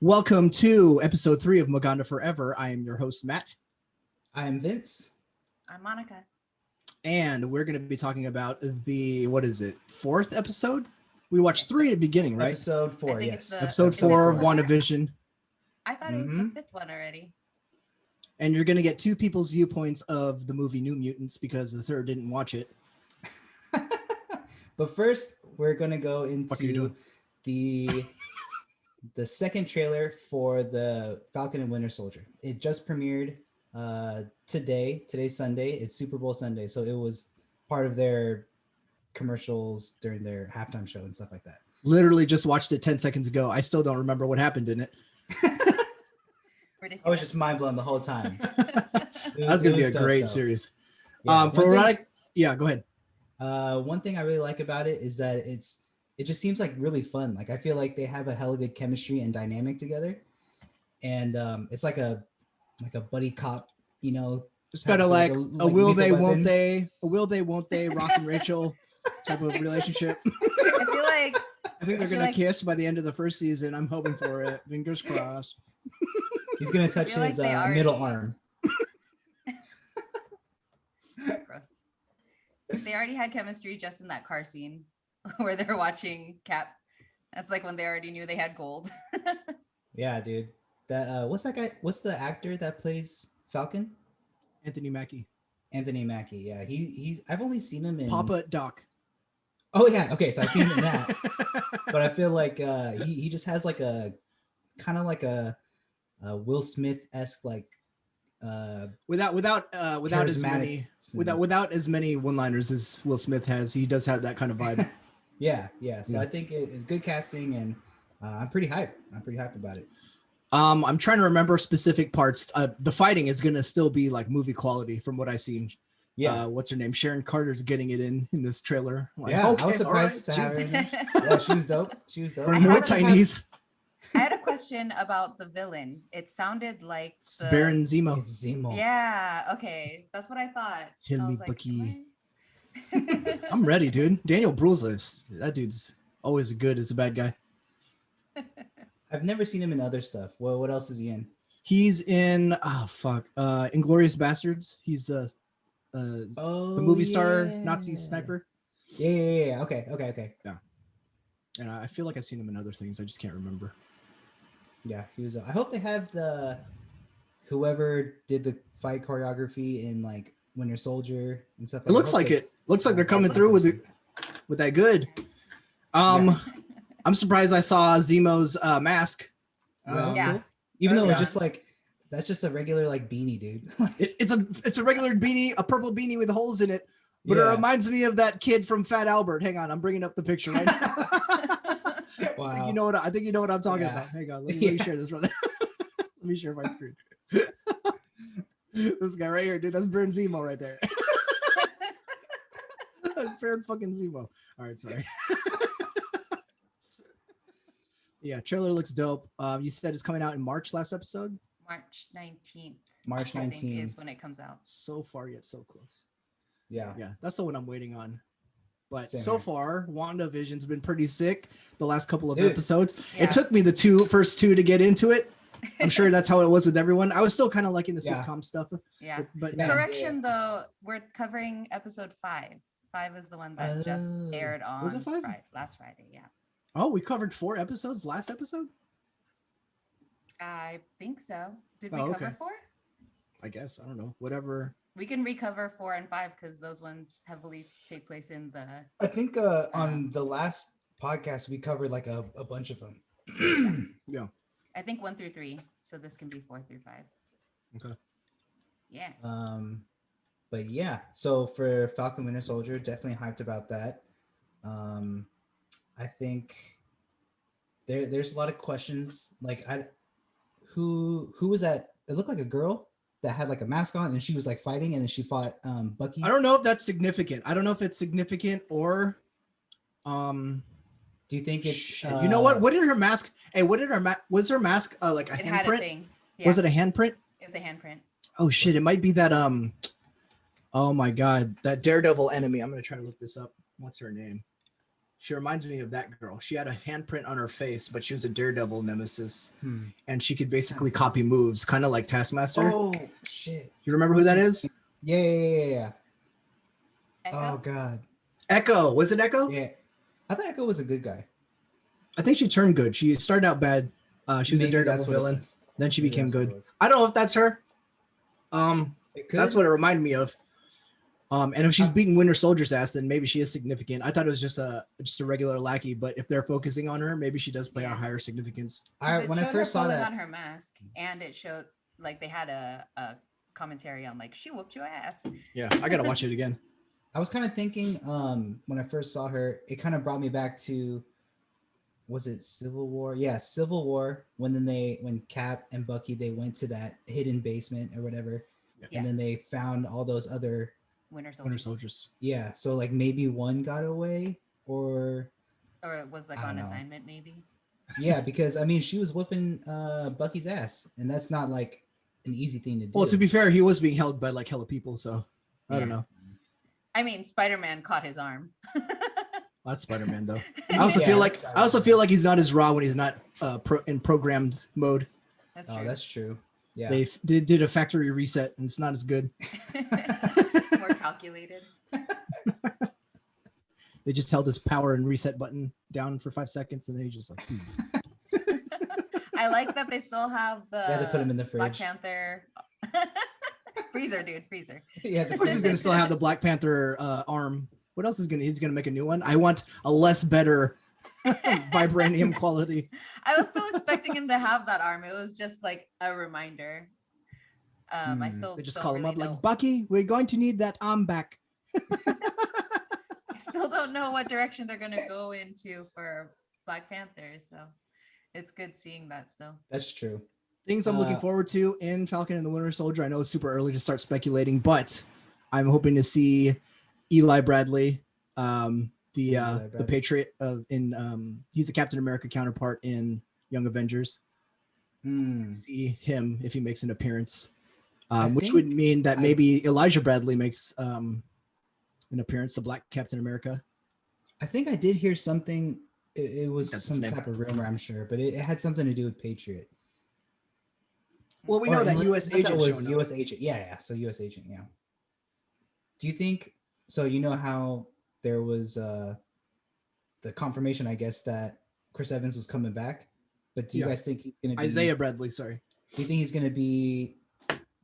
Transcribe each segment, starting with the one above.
Welcome to episode 3 of Maganda Forever. I am your host, Matt. I am Vince. I'm Monica. And we're going to be talking about the, fourth episode? We watched 3 at the beginning, right? Episode 4, yes. Episode 4 of WandaVision. I thought it was the 5th one already. And you're going to get 2 people's viewpoints of the movie New Mutants because the third didn't watch it. But first, we're going to go into the second trailer for the Falcon and Winter Soldier. It just premiered today's Sunday. It's Super Bowl Sunday, so it was part of their commercials during their halftime show and stuff like that. Literally just watched it 10 seconds ago. I still don't remember what happened in it. Ridiculous. I was just mind blown the whole time. That's going to be a great series. Yeah, go ahead. One thing I really like about it is that it just seems like really fun. Like I feel like they have a hella good chemistry and dynamic together, and it's like a buddy cop, It's kind of like a will they, won't they, Ross and Rachel type of relationship. I think they're gonna kiss by the end of the first season. I'm hoping for it. Fingers crossed. He's gonna touch his middle arm. Gross. They already had chemistry just in that car scene where they're watching Cap. That's like when they already knew they had gold. Yeah, dude. That what's that guy? What's the actor that plays Falcon? Anthony Mackie. Yeah, he's. I've only seen him in Papa Doc. Oh yeah, okay. So I've seen him in that, but I feel like he just has like a kind of like a Will Smith-esque like. Without as many one-liners as Will Smith has, he does have that kind of vibe. Yeah. So I think it's good casting, and I'm pretty hyped. I'm pretty hyped about it. I'm trying to remember specific parts. The fighting is gonna still be like movie quality from what I've seen. Yeah. What's her name? Sharon Carter's getting it in this trailer. Like, yeah, okay, I was surprised to have her. Yeah, she was dope. More Chinese. I had a question about the villain. It sounded like Baron Zemo. It's Zemo. Yeah. Okay, that's what I thought. Tell me, like, Bucky. I'm ready, dude. Daniel Bruhl's that dude's always good as a bad guy. I've never seen him in other stuff. Well, what else is he in? He's in Inglourious Bastards. He's the movie star Nazi sniper. Yeah. Okay. Yeah. And I feel like I've seen him in other things. I just can't remember. Yeah, he was. I hope they have whoever did the fight choreography in like Winter Soldier and stuff. It looks like it. Looks like they're coming through with that good. Yeah. I'm surprised I saw Zemo's mask. Yeah. Cool. Even though it's just like that's just a regular like beanie, dude. it's a regular beanie, a purple beanie with holes in it. But it reminds me of that kid from Fat Albert. Hang on, I'm bringing up the picture right now. Wow. I think you know what I'm talking about. Hang on, let me share this one. Let me share my screen. This guy right here, dude. That's Baron Zemo right there. That's Baron fucking Zemo. All right, sorry. Yeah, trailer looks dope. You said it's coming out in March. Last episode. March 19th. March 19th I think is when it comes out. So far yet so close. Yeah, that's the one I'm waiting on. But Same so here. far, WandaVision's been pretty sick the last couple of episodes. Yeah. It took me the first two to get into it. I'm sure that's how it was with everyone. I was still kind of liking the sitcom stuff. Yeah. But Correction though, we're covering episode 5. 5 is the one that just aired on was it 5? Last Friday. Yeah. Oh, we covered 4 episodes last episode? I think so. Did we okay. cover 4? I guess. I don't know. Whatever. We can recover 4 and 5 because those ones heavily take place in the. I think on the last podcast we covered like a bunch of them. Yeah. I think 1 through 3. So this can be 4 through 5. Okay. Yeah. But yeah, so for Falcon Winter Soldier, definitely hyped about that. I think there's a lot of questions. Like who was that? It looked like a girl that had like a mask on and she was like fighting and then she fought Bucky. I don't know if that's significant. I don't know if it's significant or do you think it's you know what did her mask was her mask like a it had handprint? a thing. Yeah. Was it a handprint? It was a handprint. Oh shit, it might be that oh my god, that Daredevil enemy. I'm gonna try to look this up. What's her name? She reminds me of that girl. She had a handprint on her face, but she was a Daredevil nemesis, and she could basically copy moves, kind of like Taskmaster. Oh shit! You remember who that is? Yeah. Echo? Oh god. Echo. Was it Echo? Yeah. I thought Echo was a good guy. I think she turned good. She started out bad. She was a Daredevil villain. Then she became good. I don't know if that's her. That's what it reminded me of. And if she's beating Winter Soldier's ass, then maybe she is significant. I thought it was just a regular lackey, but if they're focusing on her, maybe she does play a higher significance. When I first saw that on her mask, and it showed like they had a commentary on like she whooped your ass. Yeah, I gotta watch it again. I was kind of thinking when I first saw her, it kind of brought me back to, was it Civil War? Yeah, Civil War. When Cap and Bucky, they went to that hidden basement or whatever, and then they found all those other Winter Soldiers. Yeah, so like maybe one got away, or it was like on assignment, maybe. Yeah, because I mean, she was whooping Bucky's ass, and that's not like an easy thing to do. Well, to be fair, he was being held by like hella people, so I don't know. I mean, Spider-Man caught his arm. That's Spider-Man, though. I also feel like he's not as raw when he's not in programmed mode. That's true. That's true. Yeah, they did a factory reset, and it's not as good. More calculated. They just held his power and reset button down for 5 seconds, and then he just like. I like that they still have they put him in the fridge. Black Panther. Freezer, dude, freezer. Yeah, of course he's gonna still have the Black Panther arm. What else he's gonna make a new one? I want a less better vibranium quality. I was still expecting him to have that arm. It was just like a reminder. I still they just call him up like, Bucky, we're going to need that arm back. I still don't know what direction they're gonna go into for Black Panther, so it's good seeing that still. That's true. Things I'm looking forward to in Falcon and the Winter Soldier. I know it's super early to start speculating, but I'm hoping to see Eli Bradley, the Patriot he's the Captain America counterpart in Young Avengers. See him if he makes an appearance, which would mean that maybe Elijah Bradley makes an appearance, the Black Captain America. I think I did hear something. It was some type of rumor, I'm sure, but it had something to do with Patriot. Well, we know that U.S. agent was U.S. agent. Yeah. So U.S. agent. Yeah. Do you think? So you know how there was the confirmation, I guess, that Chris Evans was coming back, but do you guys think he's going to be Isaiah Bradley? Sorry. Do you think he's going to be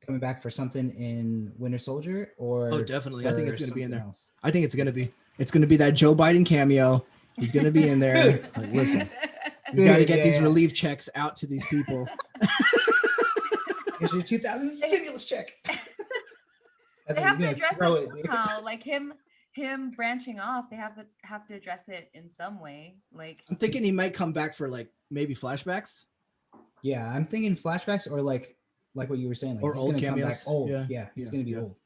coming back for something in Winter Soldier, or? Oh, definitely. I think it's going to be in there. Else? I think it's going to be. It's going to be that Joe Biden cameo. He's going to be in there. Like, listen, you got to get these relief checks out to these people. Here's your 2000 stimulus check. They have to address it somehow, like him branching off. They have to address it in some way. Like I'm thinking he might come back for like maybe flashbacks. Yeah, I'm thinking flashbacks or like what you were saying, like or he's old gonna cameos. Come back old. Yeah, he's gonna be old.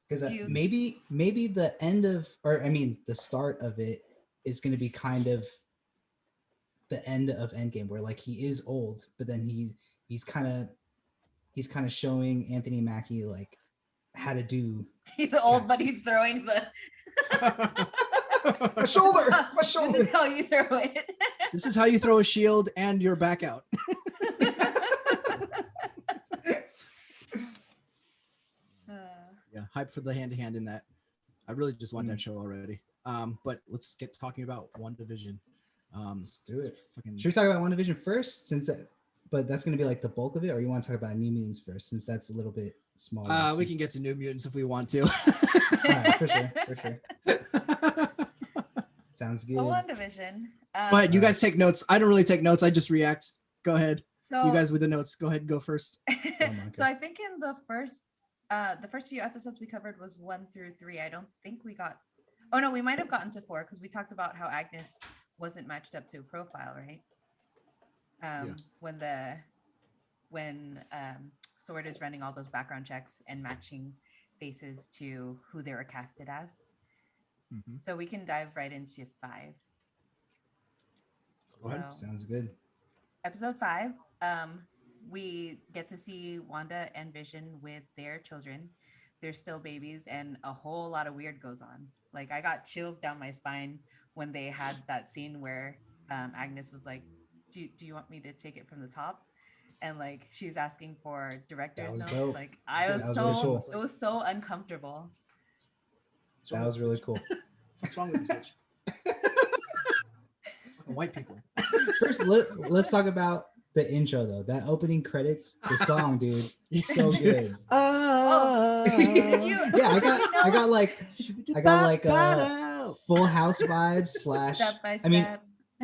Because maybe the end of, or I mean, the start of it is gonna be kind of the end of Endgame, where like he is old, but then he's kind of showing Anthony Mackie like how to do. He's old, but he's throwing the my shoulder. This is how you throw it. This is how you throw a shield and you're back out. Yeah, hype for the hand-to-hand in that. I really just want that show already. But let's get talking about WandaVision. Let's do it. Should we talk about WandaVision first, but that's going to be like the bulk of it, or you want to talk about New Mutants first, since that's a little bit smaller? We can get to New Mutants if we want to. All right, for sure. Sounds good. So WandaVision. Go ahead, you guys take notes. I don't really take notes. I just react. Go ahead. So you guys with the notes. Go ahead, go first. So I think in the first few episodes we covered was 1 through 3. I don't think we got. Oh no, we might have gotten to 4 because we talked about how Agnes wasn't matched up to a profile, right? When Sword is running all those background checks and matching faces to who they were casted as. Mm-hmm. So we can dive right into 5. Sounds good. Episode 5, we get to see Wanda and Vision with their children. they're still babies and a whole lot of weird goes on. Like I got chills down my spine when they had that scene where Agnes was like, do you want me to take it from the top? And like she's asking for director's was notes. dope. Like I That was was so really cool. it was so uncomfortable. That was really cool. What's wrong with this bitch? Fucking white people. First, let's talk about the intro though. That opening credits, the song, dude, so good. Did you? Yeah, I did you know- got like Full House vibes slash. step by step. I mean,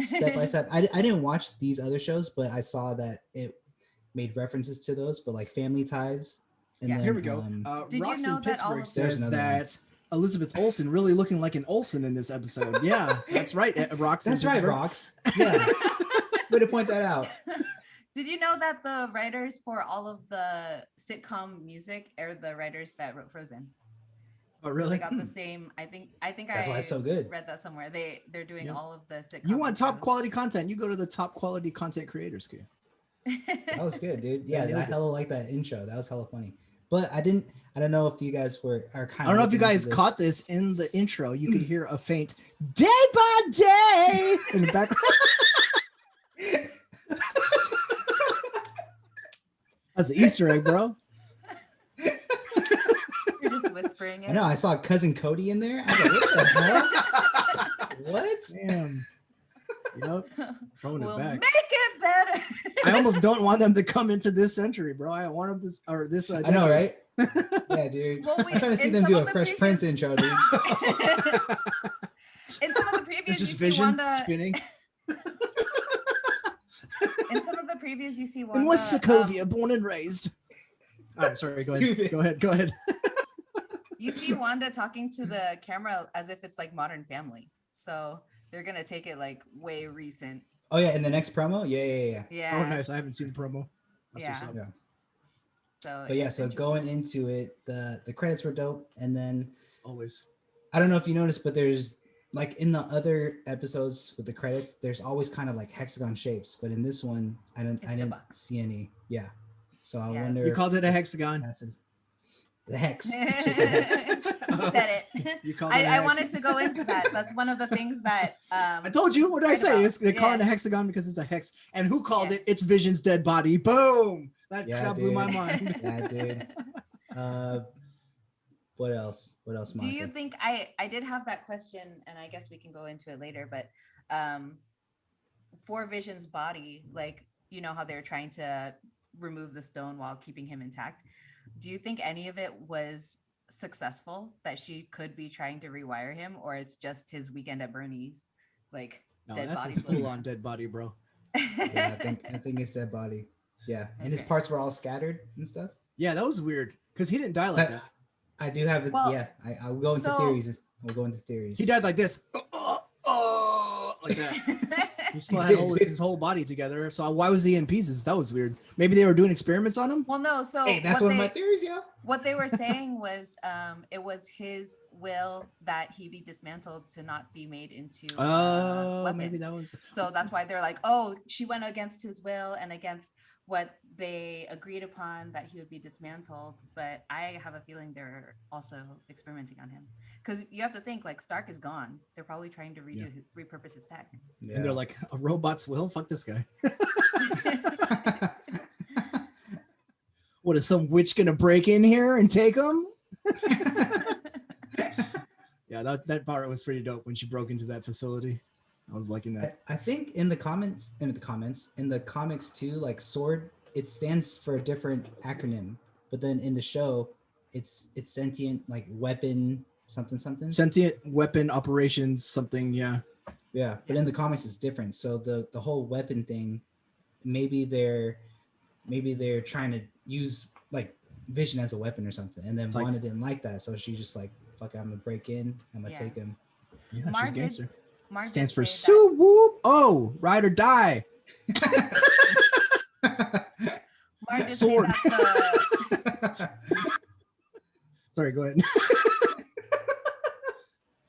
step by step. I didn't watch these other shows, but I saw that it made references to those, but like Family Ties. And Yeah. then, Here we go. Did you Roxanne know that all Pittsburgh of- There's says another that Elizabeth Olsen really looking like an Olsen in this episode. Yeah, that's right. Roxanne. That's right, Pittsburgh. Rox. Yeah. Way to point that out. Did you know that the writers for all of the sitcom music are the writers that wrote Frozen? Oh, So really? they got the same. I think That's I why it's so good. read that somewhere. They're doing Yep. all of the sitcom. You want top intros. quality content? You go to the top quality content creators. Q. That was good, dude. Yeah, nailed I it. hella like that intro. That was hella funny. But I don't know if you guys are kind of. I don't know if you guys caught this in the intro. You could hear a faint "day by day" in the background. That's an Easter egg, bro. You're just whispering it. I know. I saw cousin Cody in there. I was like, what the hell? What? Damn. Yep. Throwing We'll it back. make it better. I almost don't want them to come into this century, bro. I want them this or this. I know, decade. right? Yeah, dude. Well, I'm trying to see in them some do of a the Fresh Prince intro, dude. In some of the previews, It's you just see Vision Wanda. spinning. In some of the previews, you see Wanda. In West Sokovia, born and raised. Oh, sorry. Go ahead. Stupid. Go ahead. Go ahead. You see Wanda talking to the camera as if it's like Modern Family. So they're gonna take it like way recent. Oh yeah, in the next promo, yeah. Yeah. Oh, nice. I haven't seen the promo. That's what's Yeah. up. Yeah. So. But yeah, it's so interesting. going into it, the credits were dope, and then Always. I don't know if you noticed, but there's like in the other episodes with the credits, there's always kind of like hexagon shapes, but in this one, I It's a didn't box. see any. Yeah. So I Yeah. wonder. You called it a hexagon. The hex. It's He just a hex. said it. You called it a I hex. wanted to go into that. That's one of the things that I told you. What did I right say? about. It's, they call it a Yeah. hexagon because it's a hex. And who called Yeah. it? It's Vision's dead body. Boom. That, Yeah, that blew my dude. mind. Yeah, dude. What else? What else, Do Monica? you think I did have that question, and I guess we can go into it later, but for Vision's body, like you know how they're trying to remove the stone while keeping him intact. Do you think any of it was successful, that she could be trying to rewire him, or it's just his weekend at Bernie's like No, dead that's body his floating full-on dead body, bro. Yeah, I think it's that body. Yeah, and his Okay. parts were all scattered and stuff. Yeah, that was weird because he didn't die like that. I do have it. Well, Yeah, I'll go into so- theories. We'll go into theories. He died like this. Like that. He still had his whole body together. So why was he in pieces? That was weird. Maybe they were doing experiments on him. Well, no. So Hey, that's what one of my they- theories, yeah. what they were saying was it was his will that he be dismantled to not be made into a Oh, weapon. maybe that was. So that's why they're like, oh, she went against his will and against what they agreed upon, that he would be dismantled. But I have a feeling they're also experimenting on him, because you have to think, like, Stark is gone. They're probably trying to repurpose his tech. And they're like, a robot's will? Fuck this guy. What is some witch gonna break in here and take him? Yeah, that part was pretty dope when she broke into that facility. I was liking that. I think in the comics too, like sword, it stands for a different acronym, but then in the show, it's sentient, like weapon something. Sentient weapon operations, something, yeah. Yeah, but in the comics it's different. So the whole weapon thing, maybe they're trying to use like Vision as a weapon or something, and then It's like- Wanda didn't like that, so she's just like, "Fuck, I'm gonna break in. I'm gonna Yeah. take him." Yeah, Mark she's did- gangster. Mark did Stands for say that- Sue Whoop. Oh, ride or die. Mark did say Sword. that Sorry, go ahead.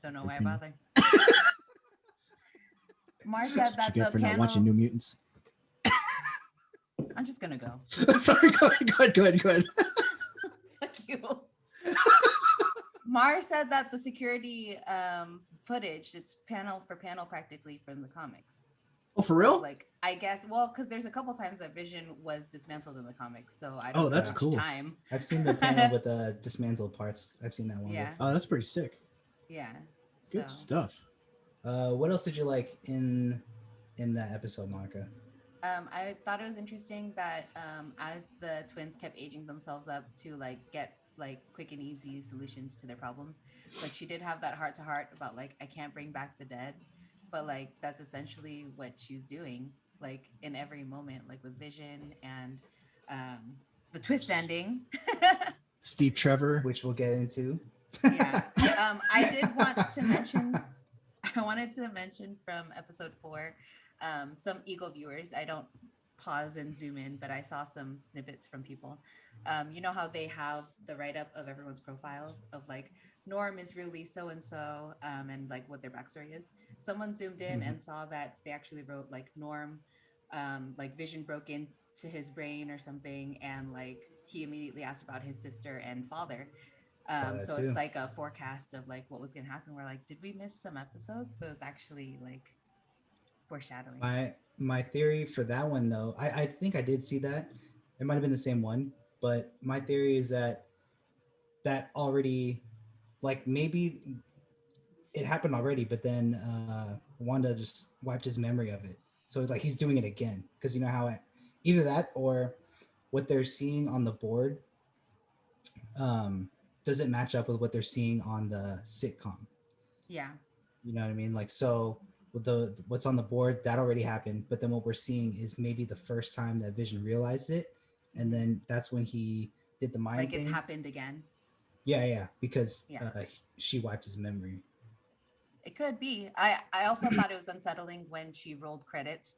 don't know why I bother. Mark said That's what that you get the for not watching New panels. Mutants. I'm just gonna go. Sorry, go ahead. Fuck you. Mar said that the security footage, it's panel for panel practically from the comics. Oh, for real? Like, I guess, well, because there's a couple times that Vision was dismantled in the comics, so I Oh, don't know that's which cool. time. I've seen the panel with the dismantled parts. I've seen that one. Yeah. Oh, that's pretty sick. Yeah. Good So, stuff. What else did you like in that episode, Monica? I thought it was interesting that as the twins kept aging themselves up to like get like quick and easy solutions to their problems, like she did have that heart to heart about like, I can't bring back the dead, but like that's essentially what she's doing like in every moment, like with Vision and the twist ending. Steve Trevor. Which we'll get into. Yeah. I did want to mention, I wanted to mention from episode 4, some Eagle viewers. I don't pause and zoom in, but I saw some snippets from people. You know how they have the write-up of everyone's profiles of like, Norm is really so-and-so, and like what their backstory is. Someone zoomed in and saw that they actually wrote like Norm, like Vision broke into his brain or something, and like he immediately asked about his sister and father. So too. it's like a forecast of like what was gonna happen. We're like, did we miss some episodes? But it was actually like foreshadowing. My theory for that one though, I think I did see that. It might have been the same one, but my theory is that already, like maybe it happened already, but then Wanda just wiped his memory of it. So it's like he's doing it again because you know how either that or what they're seeing on the board doesn't match up with what they're seeing on the sitcom. Yeah. You know what I mean? Like, so with what's on the board that already happened, but then what we're seeing is maybe the first time that Vision realized it, and then that's when he did the mind like thing. It's happened again. Yeah, because Yeah. she wiped his memory. It could be. I also thought it was unsettling when she rolled credits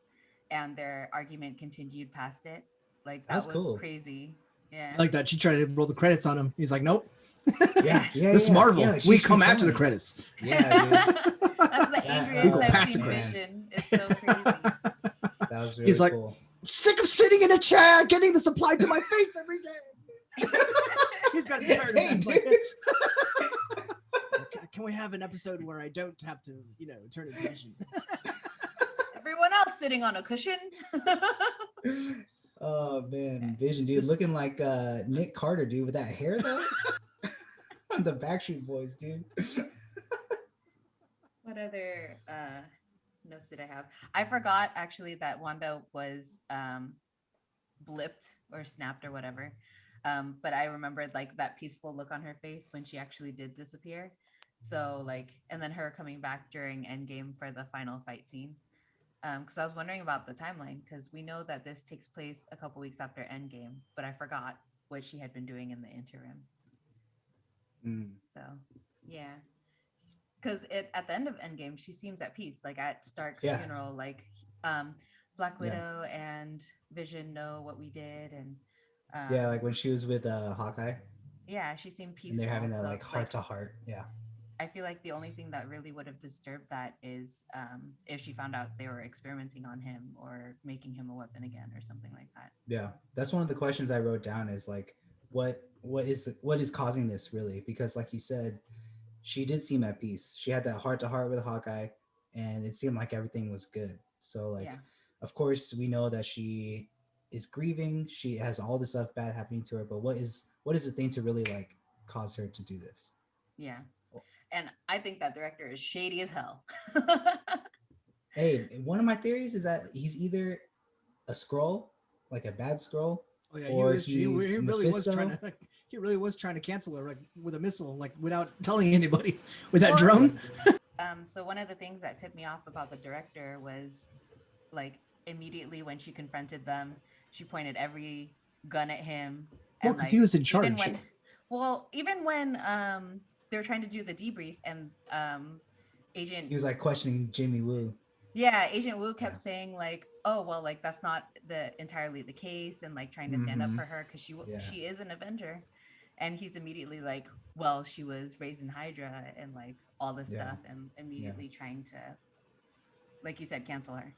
and their argument continued past it. Like that That's was cool. crazy. Yeah. I like that. She tried to roll the credits on him. He's like, nope. Yeah. This is Marvel. Yeah, we she's come after the trying. credits. Yeah, dude. That's the We angriest go I've past seen the credits. Vision. It's so crazy. That was really He's like, cool. sick of sitting in a chair, getting this applied to my face every day. He's got tired of Dang, that. dude. Like, can we have an episode where I don't have to, turn into Vision? Everyone else sitting on a cushion. Oh man, Vision, dude, looking like Nick Carter, dude, with that hair though. The Backstreet Boys, dude. What other notes did I have? I forgot actually that Wanda was blipped or snapped or whatever. But I remembered like that peaceful look on her face when she actually did disappear. So like, and then her coming back during Endgame for the final fight scene. Because I was wondering about the timeline, because we know that this takes place a couple weeks after Endgame, but I forgot what she had been doing in the interim. So yeah, because at the end of Endgame, she seems at peace. Like at Stark's funeral, like Black Widow and Vision know what we did, and like when she was with Hawkeye. Yeah, she seemed peaceful. And they're having that so like heart to heart. Yeah. I feel like the only thing that really would have disturbed that is if she found out they were experimenting on him or making him a weapon again or something like that. Yeah, that's one of the questions I wrote down is like, what is causing this really? Because like you said, she did seem at peace. She had that heart to heart with Hawkeye, and it seemed like everything was good. So like, of course, we know that she is grieving. She has all this stuff bad happening to her. But what is the thing to really like cause her to do this? Yeah. And I think that director is shady as hell. Hey, one of my theories is that he's either a Skrull, like a bad Skrull, Oh yeah, or he really was trying to cancel her like with a missile, like without telling anybody with that drone. So one of the things that tipped me off about the director was like immediately when she confronted them, she pointed every gun at him. Well, because he was in charge. Even when they're trying to do the debrief and Agent, he was like questioning Jimmy Woo. Yeah, Agent Woo kept saying like, oh well, like that's not entirely the case, and like trying to stand up for her because she is an Avenger. And he's immediately like, well, she was raised in Hydra and like all this stuff, and immediately trying to, like you said, cancel her.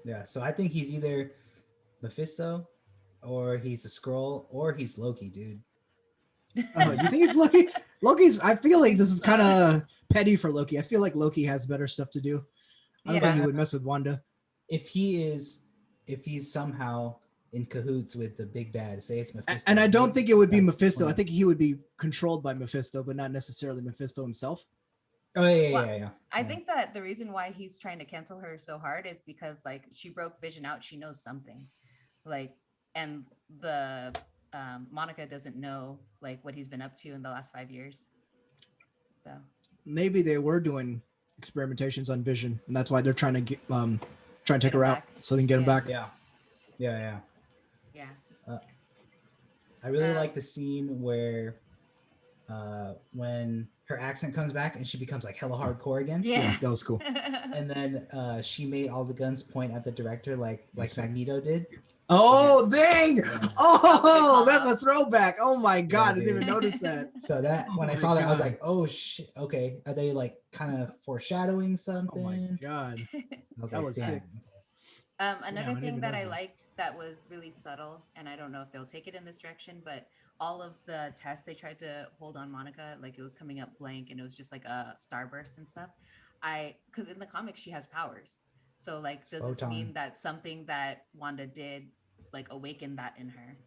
Yeah, so I think he's either Mephisto, or he's a Skrull, or he's Loki, dude. Oh, you think it's Loki? Loki's. I feel like this is So- kind of petty for Loki. I feel like Loki has better stuff to do. I don't think he would mess with Wanda. If he's somehow in cahoots with the big bad, say it's Mephisto. And I don't think it would be like, Mephisto. I funny. think he would be controlled by Mephisto, but not necessarily Mephisto himself. Oh yeah. Well, I Yeah. think that the reason why he's trying to cancel her so hard is because like she broke Vision out. She knows something, like, and the Monica doesn't know like what he's been up to in the last 5 years. So Maybe they were doing experimentations on Vision, and that's why they're trying to take Get her him out back. so they can get him Yeah. back. Yeah. yeah, I really like the scene where when her accent comes back and she becomes like hella hardcore again. yeah, That was cool. And then she made all the guns point at the director like Magneto did. Oh dang! That Oh, was a that's call a throwback. Oh my god, I didn't even dude. notice that. So that Oh when I my saw that, I was God. like, oh shit, okay. Are they like kind of foreshadowing something? Oh my god. I was that like, was damn. sick. Another I didn't thing even that know I that. liked that was really subtle, and I don't know if they'll take it in this direction, but all of the tests they tried to hold on Monica, like it was coming up blank and it was just like a starburst and stuff. Because in the comics she has powers, so like does this Photon. mean that something that Wanda did like awaken that in her?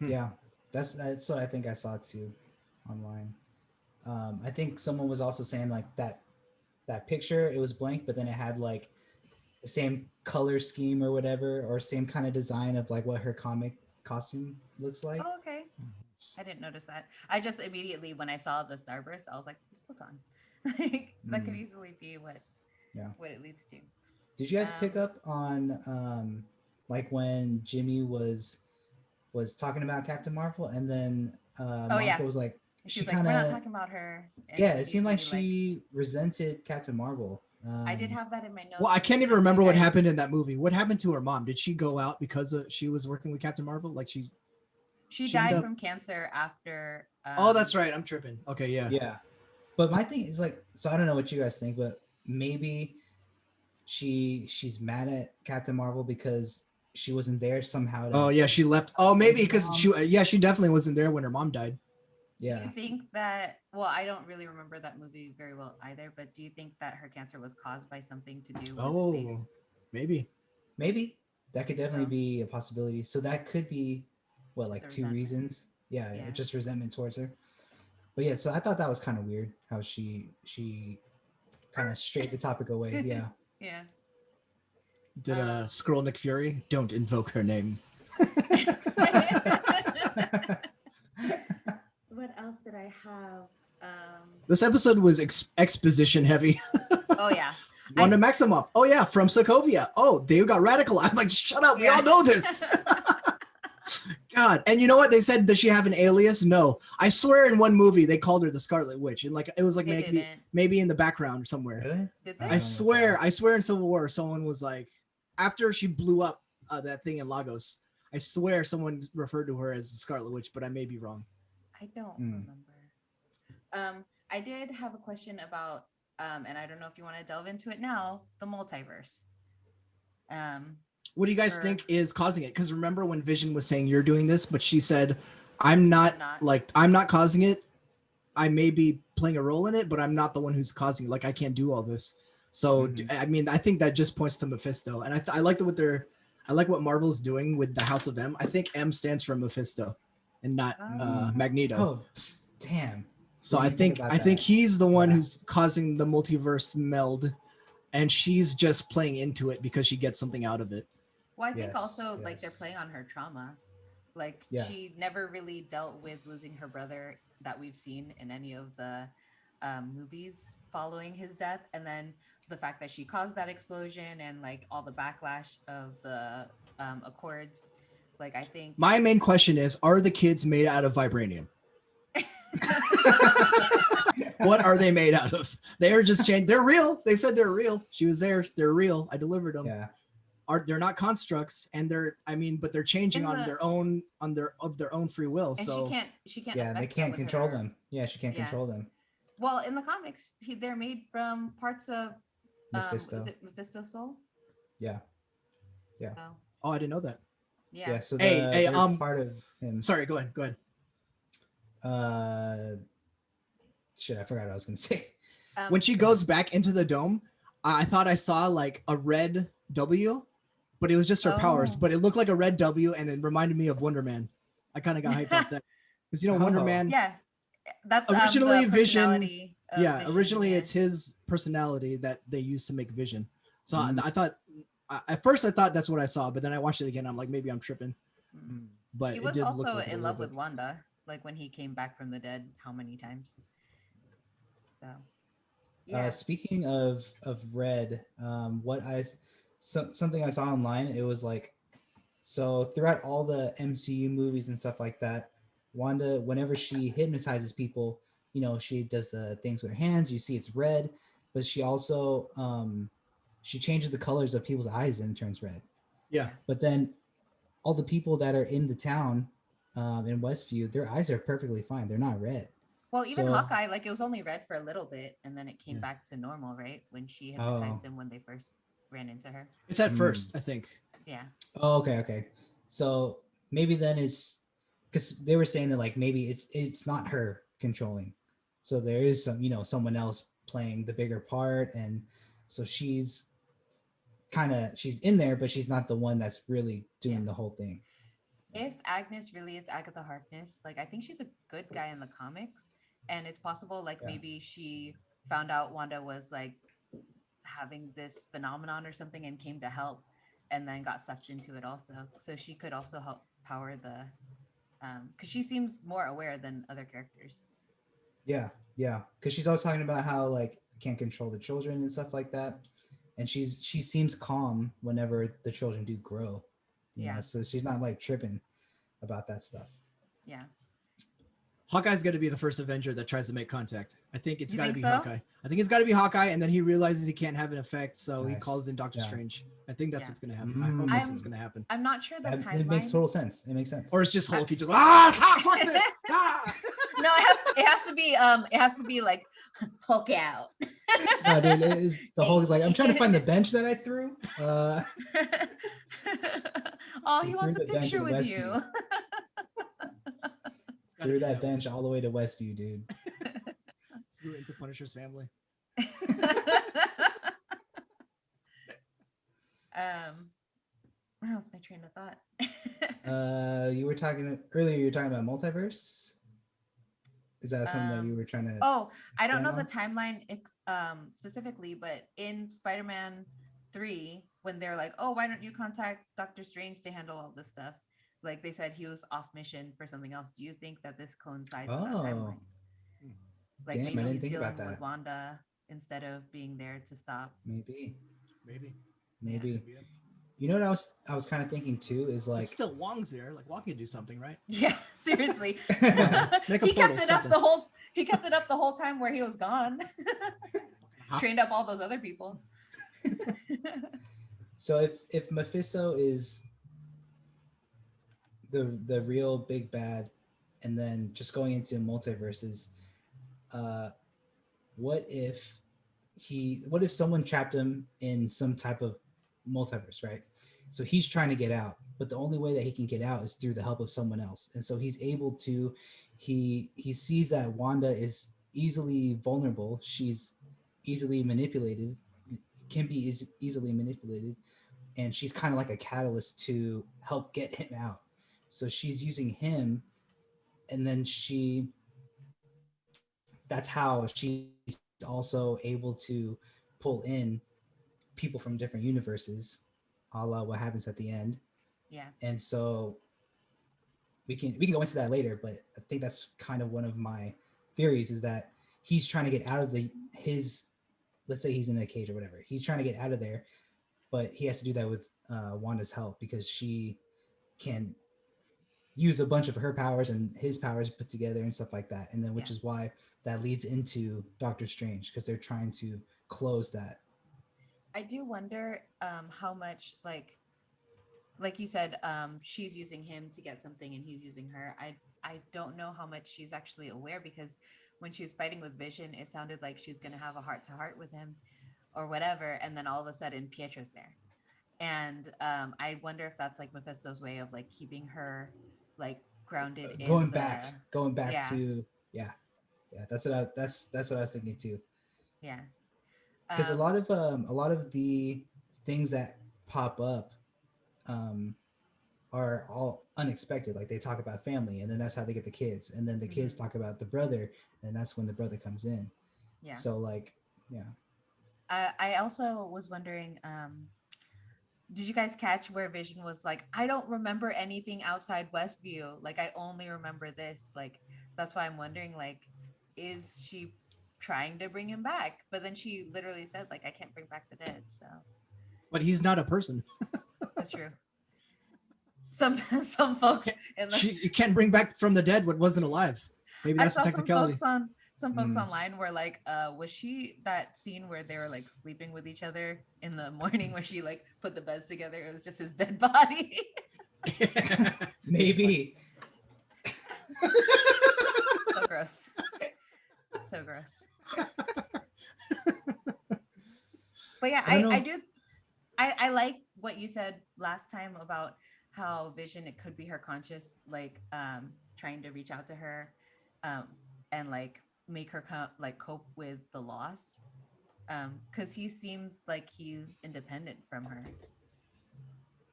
Yeah, that's what I think I saw too online. I think someone was also saying like that picture, it was blank, but then it had like the same color scheme or whatever, or same kind of design of like what her comic costume looks like. Oh, okay. I didn't notice that. I just immediately when I saw the starburst, I was like, "It's photon." Like that could easily be what it leads to. Did you guys pick up on like when Jimmy was talking about Captain Marvel, and then Monica was like, She was like, "We're not talking about her." And yeah, it seemed like immediately, she resented Captain Marvel. I did have that in my notes. Well, I can't even because remember you what guys- happened in that movie. What happened to her mom? Did she go out because she was working with Captain Marvel? Like She she died ended up- from cancer after. Oh, that's right. I'm tripping. Okay, yeah. Yeah, but my thing is like, so I don't know what you guys think, but maybe she's mad at Captain Marvel because she wasn't there somehow. Oh yeah, she left. Oh, maybe because she definitely wasn't there when her mom died. Yeah. Do you think that? Well, I don't really remember that movie very well either. But do you think that her cancer was caused by something to do with space? Maybe. Maybe that could definitely So- be a possibility. So that could be what, Just like the 2 resentment. reasons? Yeah, Yeah. just resentment towards her. But yeah, so I thought that was kind of weird how she kind of strayed the topic away. Yeah. Yeah. Did Skrull Nick Fury? Don't invoke her name. What else did I have? This episode was exposition heavy. Oh yeah. Wanda Maximoff. Oh yeah, from Sokovia. Oh, they got radical. I'm like, shut up. We all know this. God. And you know what? They said, does she have an alias? No. I swear in one movie they called her the Scarlet Witch. And like it was like They didn't. maybe in the background somewhere. Really? Did they? I I don't swear recall. in Civil War, someone was like, after she blew up that thing in Lagos, I swear someone referred to her as the Scarlet Witch, but I may be wrong. I don't Hmm. remember. I did have a question about, and I don't know if you want to delve into it now, the multiverse. What do you guys Sure. think is causing it? Because remember when Vision was saying you're doing this, but she said, I'm not causing it. I may be playing a role in it, but I'm not the one who's causing it. Like I can't do all this. So I mean, I think that just points to Mephisto, and I like I like what Marvel's doing with the House of M. I think M stands for Mephisto, and not Magneto. Oh, damn. So I Didn't think think about that. he's the one Yeah. who's causing the multiverse meld, and she's just playing into it because she gets something out of it. Well, I think Yes, also like they're yes. playing on her trauma. Like Yeah. she never really dealt with losing her brother that we've seen in any of the movies following his death, and then the fact that she caused that explosion and like all the backlash of the Accords. Like I think My main question is, are the kids made out of vibranium? What are they made out of? They are just changed. They're real. They said they're real. She was there. They're real. I delivered them. Yeah. They're not constructs, and but they're changing In on the- their own free will. and so she can't Yeah, they affect can't with control her- them. Yeah, she can't Yeah. control them. Well, in the comics, they're made from parts of Mephisto. is it Mephisto's soul? Yeah. Yeah. So, oh, I didn't know that. Yeah. So Hey, they're part of him. Sorry, go ahead. Uh, shit, I forgot what I was gonna say. When she goes back into the dome, I thought I saw like a red W, but it was just her powers. Oh. But it looked like a red W, and it reminded me of Wonder Man. I kind of got hyped off that because Wonder Oh. Man. Yeah, that's Originally, the Vision- personality of Yeah, Vision, originally yeah. it's his personality that they used to make Vision. So Mm. I thought at first I thought that's what I saw, but then I watched it again. I'm like, maybe I'm tripping. Mm. But He it was did look also like a in little love bit- with Wanda, like when he came back from the dead. How many times? So, yeah. Speaking of red, something I saw online, it was like, so throughout all the MCU movies and stuff like that, Wanda, whenever she hypnotizes people, she does the things with her hands. You see it's red, but she also she changes the colors of people's eyes and it turns red. Yeah. But then all the people that are in the town in Westview, their eyes are perfectly fine. They're not red. Well, even So- Hawkeye, like it was only red for a little bit, and then it came Yeah. back to normal, right? When she hypnotized Oh. him when they first ran into her. It's at Mm. first, I think. Yeah. Oh, okay. So maybe then it's because they were saying that like maybe it's not her controlling, so there is someone else playing the bigger part, and so she's in there, but she's not the one that's really doing Yeah. the whole thing. If Agnes really is Agatha Harkness, like I think she's a good guy in the comics, and it's possible like Yeah. maybe she found out Wanda was like having this phenomenon or something and came to help, and then got sucked into it also. So she could also help power the, because she seems more aware than other characters. Yeah, because she's always talking about how like can't control the children and stuff like that, and she seems calm whenever the children do grow. Yeah. So she's not like tripping about that stuff. Yeah. Hawkeye's going to be the first Avenger that tries to make contact. I think it's You got to think be so? Hawkeye. I think it's got to be Hawkeye, and then he realizes he can't have an effect, so he Nice. calls in Doctor Yeah. Strange. I think that's Yeah. what's going to happen. I hope that's what's I'm- going to happen. I'm not sure the It timeline. makes total sense. It makes sense. Or it's just Hulk. He just fuck this. Ah! No, it has to be like Hulk out. No, dude, the Hulk is like, I'm trying to find the bench that I threw. Oh, he He wants a threw the bench picture in with Westview. you. Gotta Threw be that bench all the way to Westview, dude. Threw it into Punisher's family. What was my train of thought? You were talking earlier. You were talking about multiverse. Is that something that you were trying to? Oh, I don't know the Expand timeline specifically, but in Spider-Man 3, when they're like, "Oh, why don't you contact Doctor Strange to handle all this stuff?" Like they said, he was off mission for something else. Do you think that this coincides with that timeline? Like Damn, I maybe didn't he's think dealing about with that. Wanda instead of being there to stop. Maybe. Maybe. You know what I was kind of thinking too is Like, like, still Wong's there. Like Wong can do something, right? Yeah, seriously. Make a He kept portal, it up something. the whole time where he was gone. Trained up all those other people. so if Mephisto is the real big bad, and then just going into multiverses, what if someone trapped him in some type of multiverse, right? So he's trying to get out, but the only way that he can get out is through the help of someone else. And so he's able to, he sees that Wanda is easily vulnerable. She's easily manipulated, can be easily manipulated. And she's kind of like a catalyst to help get him out. So she's using him, and then that's how she's also able to pull in people from different universes, a la what happens at the end. Yeah. And so we can go into that later, but I think that's kind of one of my theories, is that he's trying to get out of his, let's say he's in a cage or whatever. He's trying to get out of there, but he has to do that with Wanda's help, because she can use a bunch of her powers and his powers put together and stuff like that. And then which is why that leads into Doctor Strange, because they're trying to close that. I do wonder how much like you said, she's using him to get something and he's using her. I don't know how much she's actually aware, because when she was fighting with Vision, it sounded like she was going to have a heart-to-heart with him or whatever, and then all of a sudden Pietro's there. And I wonder if that's like Mephisto's way of like keeping her like grounded in going back yeah. to Yeah, that's what I was thinking too. Yeah. Because a lot of the things that pop up um are all unexpected. Like they talk about family, and then that's how they get the kids, and then the kids talk about the brother, and that's when the brother comes in. Yeah. So like, yeah. I also was wondering, did you guys catch where Vision was like, I don't remember anything outside Westview. Like I only remember this. Like that's why I'm wondering, like, is she trying to bring him back? But then she literally said, like, I can't bring back the dead. So But he's not a person. that's true. Some folks in the You can't bring back from the dead what wasn't alive. Maybe I that's the saw technicality. some folks online were like, was she that scene where they were like sleeping with each other in the morning where she like put the beds together? It was just his dead body. Maybe. So gross. So gross. But yeah, I like what you said last time about how Vision, it could be her conscious, like trying to reach out to her and like make her cope with the loss, because he seems like he's independent from her.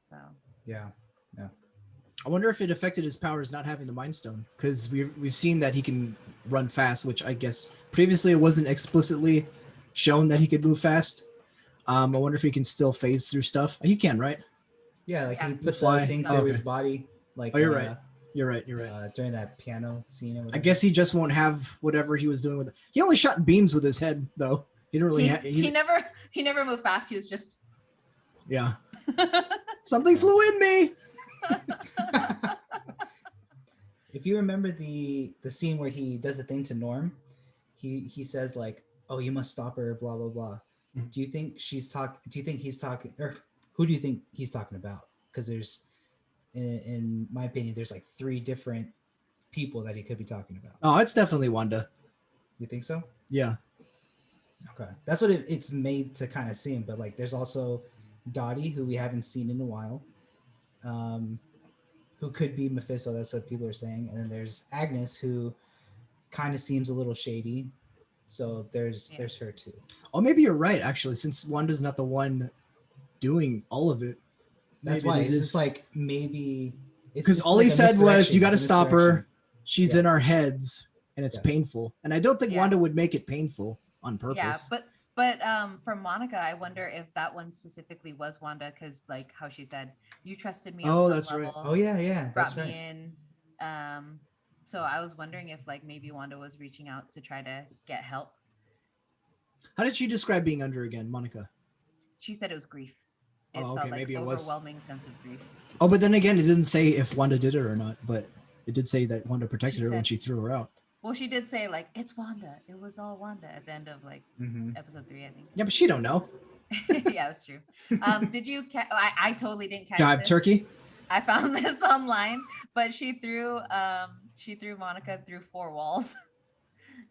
So Yeah. I wonder if it affected his powers not having the Mind Stone, because we've seen that he can run fast, which I guess previously it wasn't explicitly shown that he could move fast. I wonder if he can still phase through stuff. He can, right? Yeah, like Yeah. he put Fly. the thing Oh, through his okay. body. Like Oh, you're right. You're right. During that piano scene or I whatever. guess he just won't have whatever he was doing with it. He only shot beams with his head, though. He didn't really. he never moved fast. He was just Yeah. Something flew in me. If you remember the scene where he does the thing to Norm, he says like, "Oh, you must stop her," blah blah blah. Do you think he's talking, or who do you think he's talking about? Because there's, in my opinion, there's like 3 different people that he could be talking about. Oh, it's definitely Wanda. You think so? Yeah. Okay, that's what it's made to kind of seem. But like, there's also Dottie, who we haven't seen in a while, who could be Mephisto. That's what people are saying. And then there's Agnes, who kind of seems a little shady. So there's her too. Oh, maybe you're right. Actually, since Wanda's not the one doing all of it, That's why it's just like maybe because all like he a said was, "You got to misdirection. stop her. She's Yeah. in our heads, and it's painful." And I don't think Wanda would make it painful on purpose. Yeah, but for Monica, I wonder if that one specifically was Wanda, because like how she said, you trusted me on some that's level. right. Oh yeah, brought that's me right. in. So I was wondering if like maybe Wanda was reaching out to try to get help. How did she describe being under again, Monica? She said it was grief. It Oh, okay, felt like maybe it was. overwhelming sense of grief. Oh, but then again, it didn't say if Wanda did it or not, but it did say that Wanda protected She her when said- she threw her out. Well, she did say like it's Wanda. It was all Wanda at the end of like Mhm. episode 3, I think. Yeah, but she don't know. Yeah, that's true. Did you? I totally didn't catch Jive this. turkey. I found this online, but she threw Monica through 4 walls.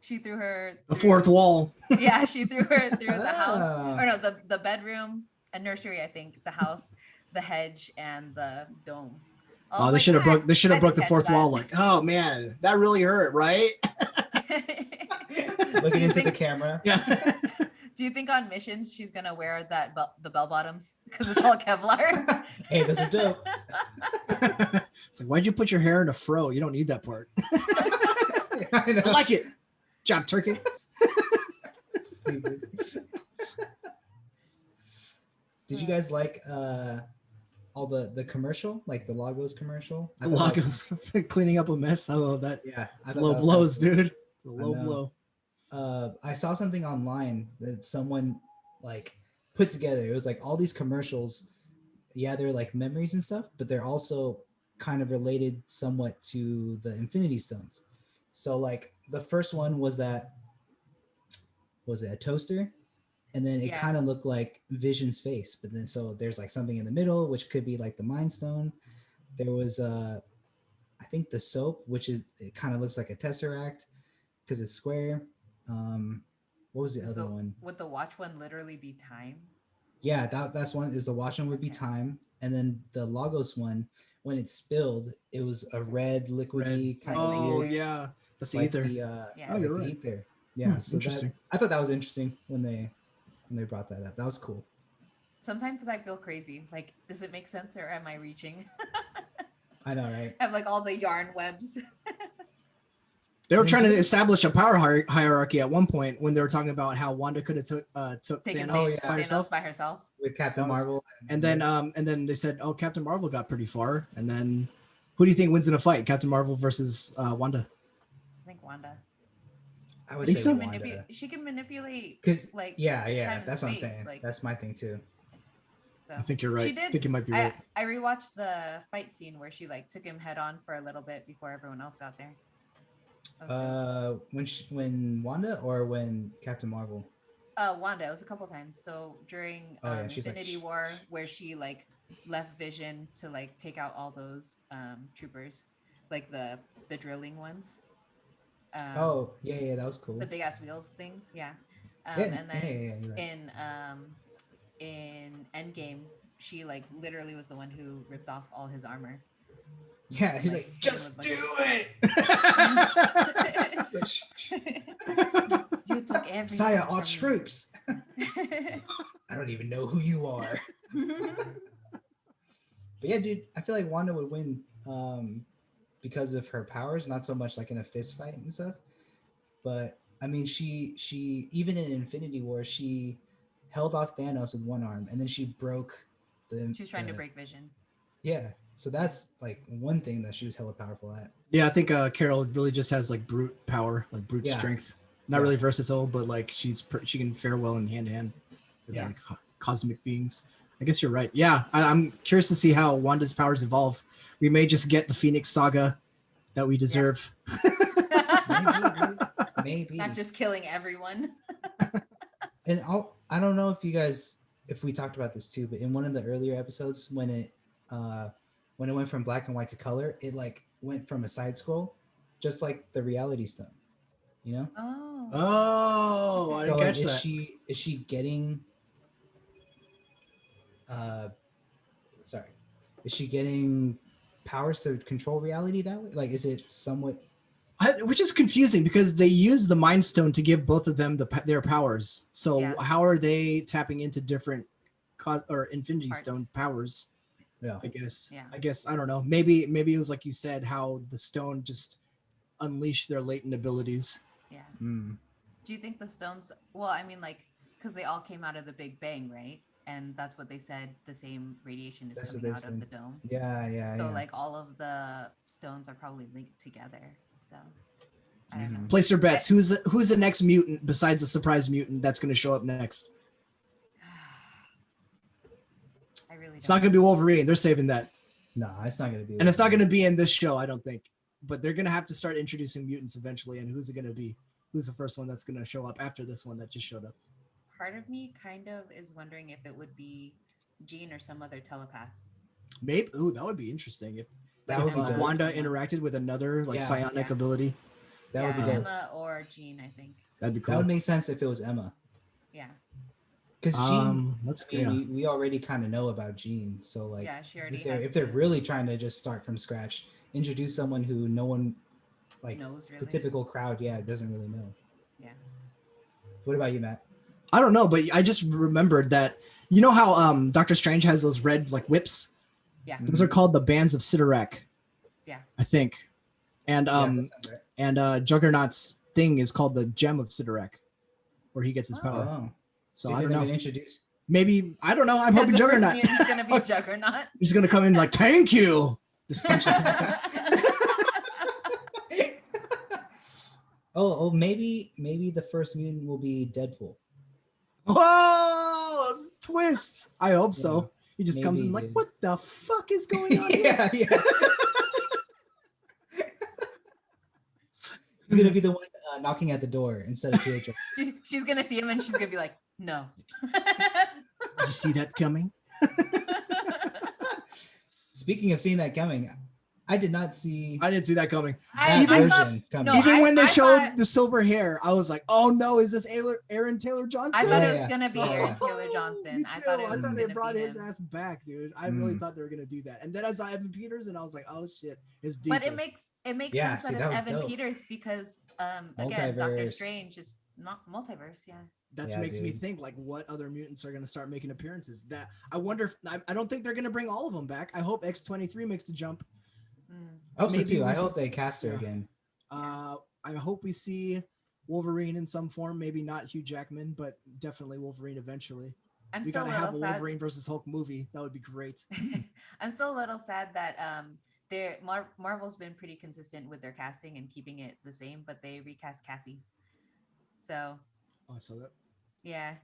She threw her The through- 4th wall. Yeah, she threw her through the house. Ah. Or no, the bedroom, a nursery, I think, the house, the hedge, and the dome. I Oh, was they like, should have broke. They should have I broke the didn't 4th catch wall. Like, oh man, that really hurt, right? that. Looking into the camera. Yeah. Do you think on missions she's gonna wear the bell bottoms because it's all Kevlar? Hey, those are dope. It's like, why'd you put your hair in a fro? You don't need that part. I know. I like it. Job turkey. Stupid. Did you guys like all the commercial, like the Lagos commercial? I The thought that was- Lagos cleaning up a mess. I love that. Yeah, It's low blows, dude. It's a low know. blow. I saw something online that someone like put together. It was like all these commercials. Yeah, they're like memories and stuff, but they're also kind of related somewhat to the Infinity Stones. So like the first one was a toaster, and then it kind of looked like Vision's face, but then so there's like something in the middle which could be like the Mind Stone. There was I think the soap, which is, it kind of looks like a tesseract because it's square. What was the other one? Would the watch one literally be time? Yeah, that's one. Is the watch one would be Okay. time. and then the Lagos one, when it spilled, it was a red liquidy kind of Oh weird, yeah, that's the like ether. the Yeah. Oh, like you're the right. ether. Yeah, so Interesting. I thought that was interesting when they brought that up. That was cool. Sometimes I feel crazy. Like, does it make sense or am I reaching? I know, right? I have like all the yarn webs. They were And trying to then- establish a power hierarchy at one point when they were talking about how Wanda could have took Taking Thanos yeah. by Thanos herself. by herself. With Captain That was- Marvel, And then they said, "Oh, Captain Marvel got pretty far." And then, who do you think wins in a fight, Captain Marvel versus Wanda? I think Wanda. I would Think say so? Wanda. She can manipulate Because like yeah, time and that's what I'm space, saying. like- That's my thing too. So I think you're right. She did. I think you might be right. I rewatched the fight scene where she like took him head on for a little bit before everyone else got there. That was dope. When Wanda or when Captain Marvel? Wanda, it was a couple times. So during Oh, yeah, she's like, Infinity War, where she like left Vision to like take out all those troopers, like the drilling ones. Oh yeah, that was cool. The big ass wheels things, yeah. Yeah, And then yeah, you're right. in Endgame, she like literally was the one who ripped off all his armor. Yeah, he's like, like, hit him just with do it. You took everything. Sire, our from me. troops. I don't even know who you are. But yeah, dude, I feel like Wanda would win because of her powers, not so much like in a fist fight and stuff. But I mean, she even in Infinity War, she held off Thanos with one arm, and then she broke the. She was trying to break Vision. Yeah, so that's like one thing that she was hella powerful at. Yeah, I think Carol really just has like brute power, like brute Yeah. strength. Not Yeah. really versatile, but like she can fare well in hand to hand with Yeah. like cosmic beings. I guess you're right. Yeah, I'm curious to see how Wanda's powers evolve. We may just get the Phoenix Saga that we deserve. Maybe, dude. Maybe. Not just killing everyone. And I don't know if we talked about this too, but in one of the earlier episodes when it went from black and white to color, it like went from a side scroll, just like the Reality Stone, you know? Oh. Oh, I So didn't like, catch that. is she getting is she getting powers to control reality that way? Like, is it somewhat Which is confusing because they use the Mind Stone to give both of them their powers. So Yeah. how are they tapping into different or Infinity Parts. Stone powers? yeah? I guess. Yeah. I guess I don't know. Maybe it was like you said, how the stone just unleashed their latent abilities. Yeah. Mm. Do you think the stones? Well, I mean, like, because they all came out of the Big Bang, right? And that's what they said. The same radiation is That's what coming they out of said. the dome. Yeah. So yeah. like all of the stones are probably linked together. So I don't know. Mhm. Place your bets. Who's the next mutant besides the surprise mutant that's going to show up next? I really. It's don't not going to be Wolverine. They're saving that, No, it's not gonna be. and it's not going to be in this show, I don't think. But they're going to have to start introducing mutants eventually. And who's it going to be? Who's the first one that's going to show up after this one that just showed up? Part of me kind of is wondering if it would be Jean or some other telepath. Maybe. Ooh, that would be interesting if That would be dope. Wanda interacted with another like Yeah. psionic Yeah. ability. That would be Yeah, dope. Emma or Jean, I think. That'd be That cool. would make sense if it was Emma, Yeah. because Jean. Let's I mean, we already kind of know about Jean, so like, Yeah, she already if they're has really trying to just start from scratch, introduce someone who no one, like knows really. the typical crowd, doesn't really know. Yeah. What about you, Matt? I don't know, but I just remembered that you know how Doctor Strange has those red like whips. Yeah. Those are called the bands of Sidorak. Yeah. I think. And Yeah, that sounds right. and Juggernaut's thing is called the Gem of Sidorak, where he gets his power. Oh, So you I think don't they're know. gonna introduce. Maybe I don't know. I'm hoping The first Juggernaut. mutant's gonna be Juggernaut. He's gonna come in like thank you. Just punch it. Oh, maybe the first mutant will be Deadpool. Oh, twist! I hope so. He just comes in maybe, like, dude. what the fuck is going on here? yeah. He's gonna be the one knocking at the door instead of Pietro. She's gonna see him and she's gonna be like, no. Did you see that coming? Speaking of seeing that coming, I did not see I didn't see that coming. that even- version coming. no, Even when they I showed thought- the silver hair, I was like, "Oh no, is this Aaron Taylor Johnson?" I thought Yeah, it was yeah. gonna be Yeah, Aaron yeah. Taylor Johnson. Me I too. thought it was they gonna brought be his him. ass back, dude. I really Mm. thought they were gonna do that. And then I saw Evan Peters, and I was like, "Oh shit, it's deep." But it makes Yeah, sense see, that that it's was Evan dope. Peters because again, Doctor Multiverse. Strange is not multiverse. Yeah. That Yeah, makes me dude. think like what other mutants are gonna start making appearances. That I wonder. I don't think they're gonna bring all of them back. I hope X-23 makes the jump. Mm. I hope so maybe too. we I s- hope they cast her yeah. again. I hope we see Wolverine in some form. Maybe not Hugh Jackman, but definitely Wolverine eventually. I'm We still gotta a have little a sad. Wolverine versus Hulk movie. That would be great. I'm still a little sad that Marvel's been pretty consistent with their casting and keeping it the same, but they recast Cassie. So Oh, I saw that. yeah,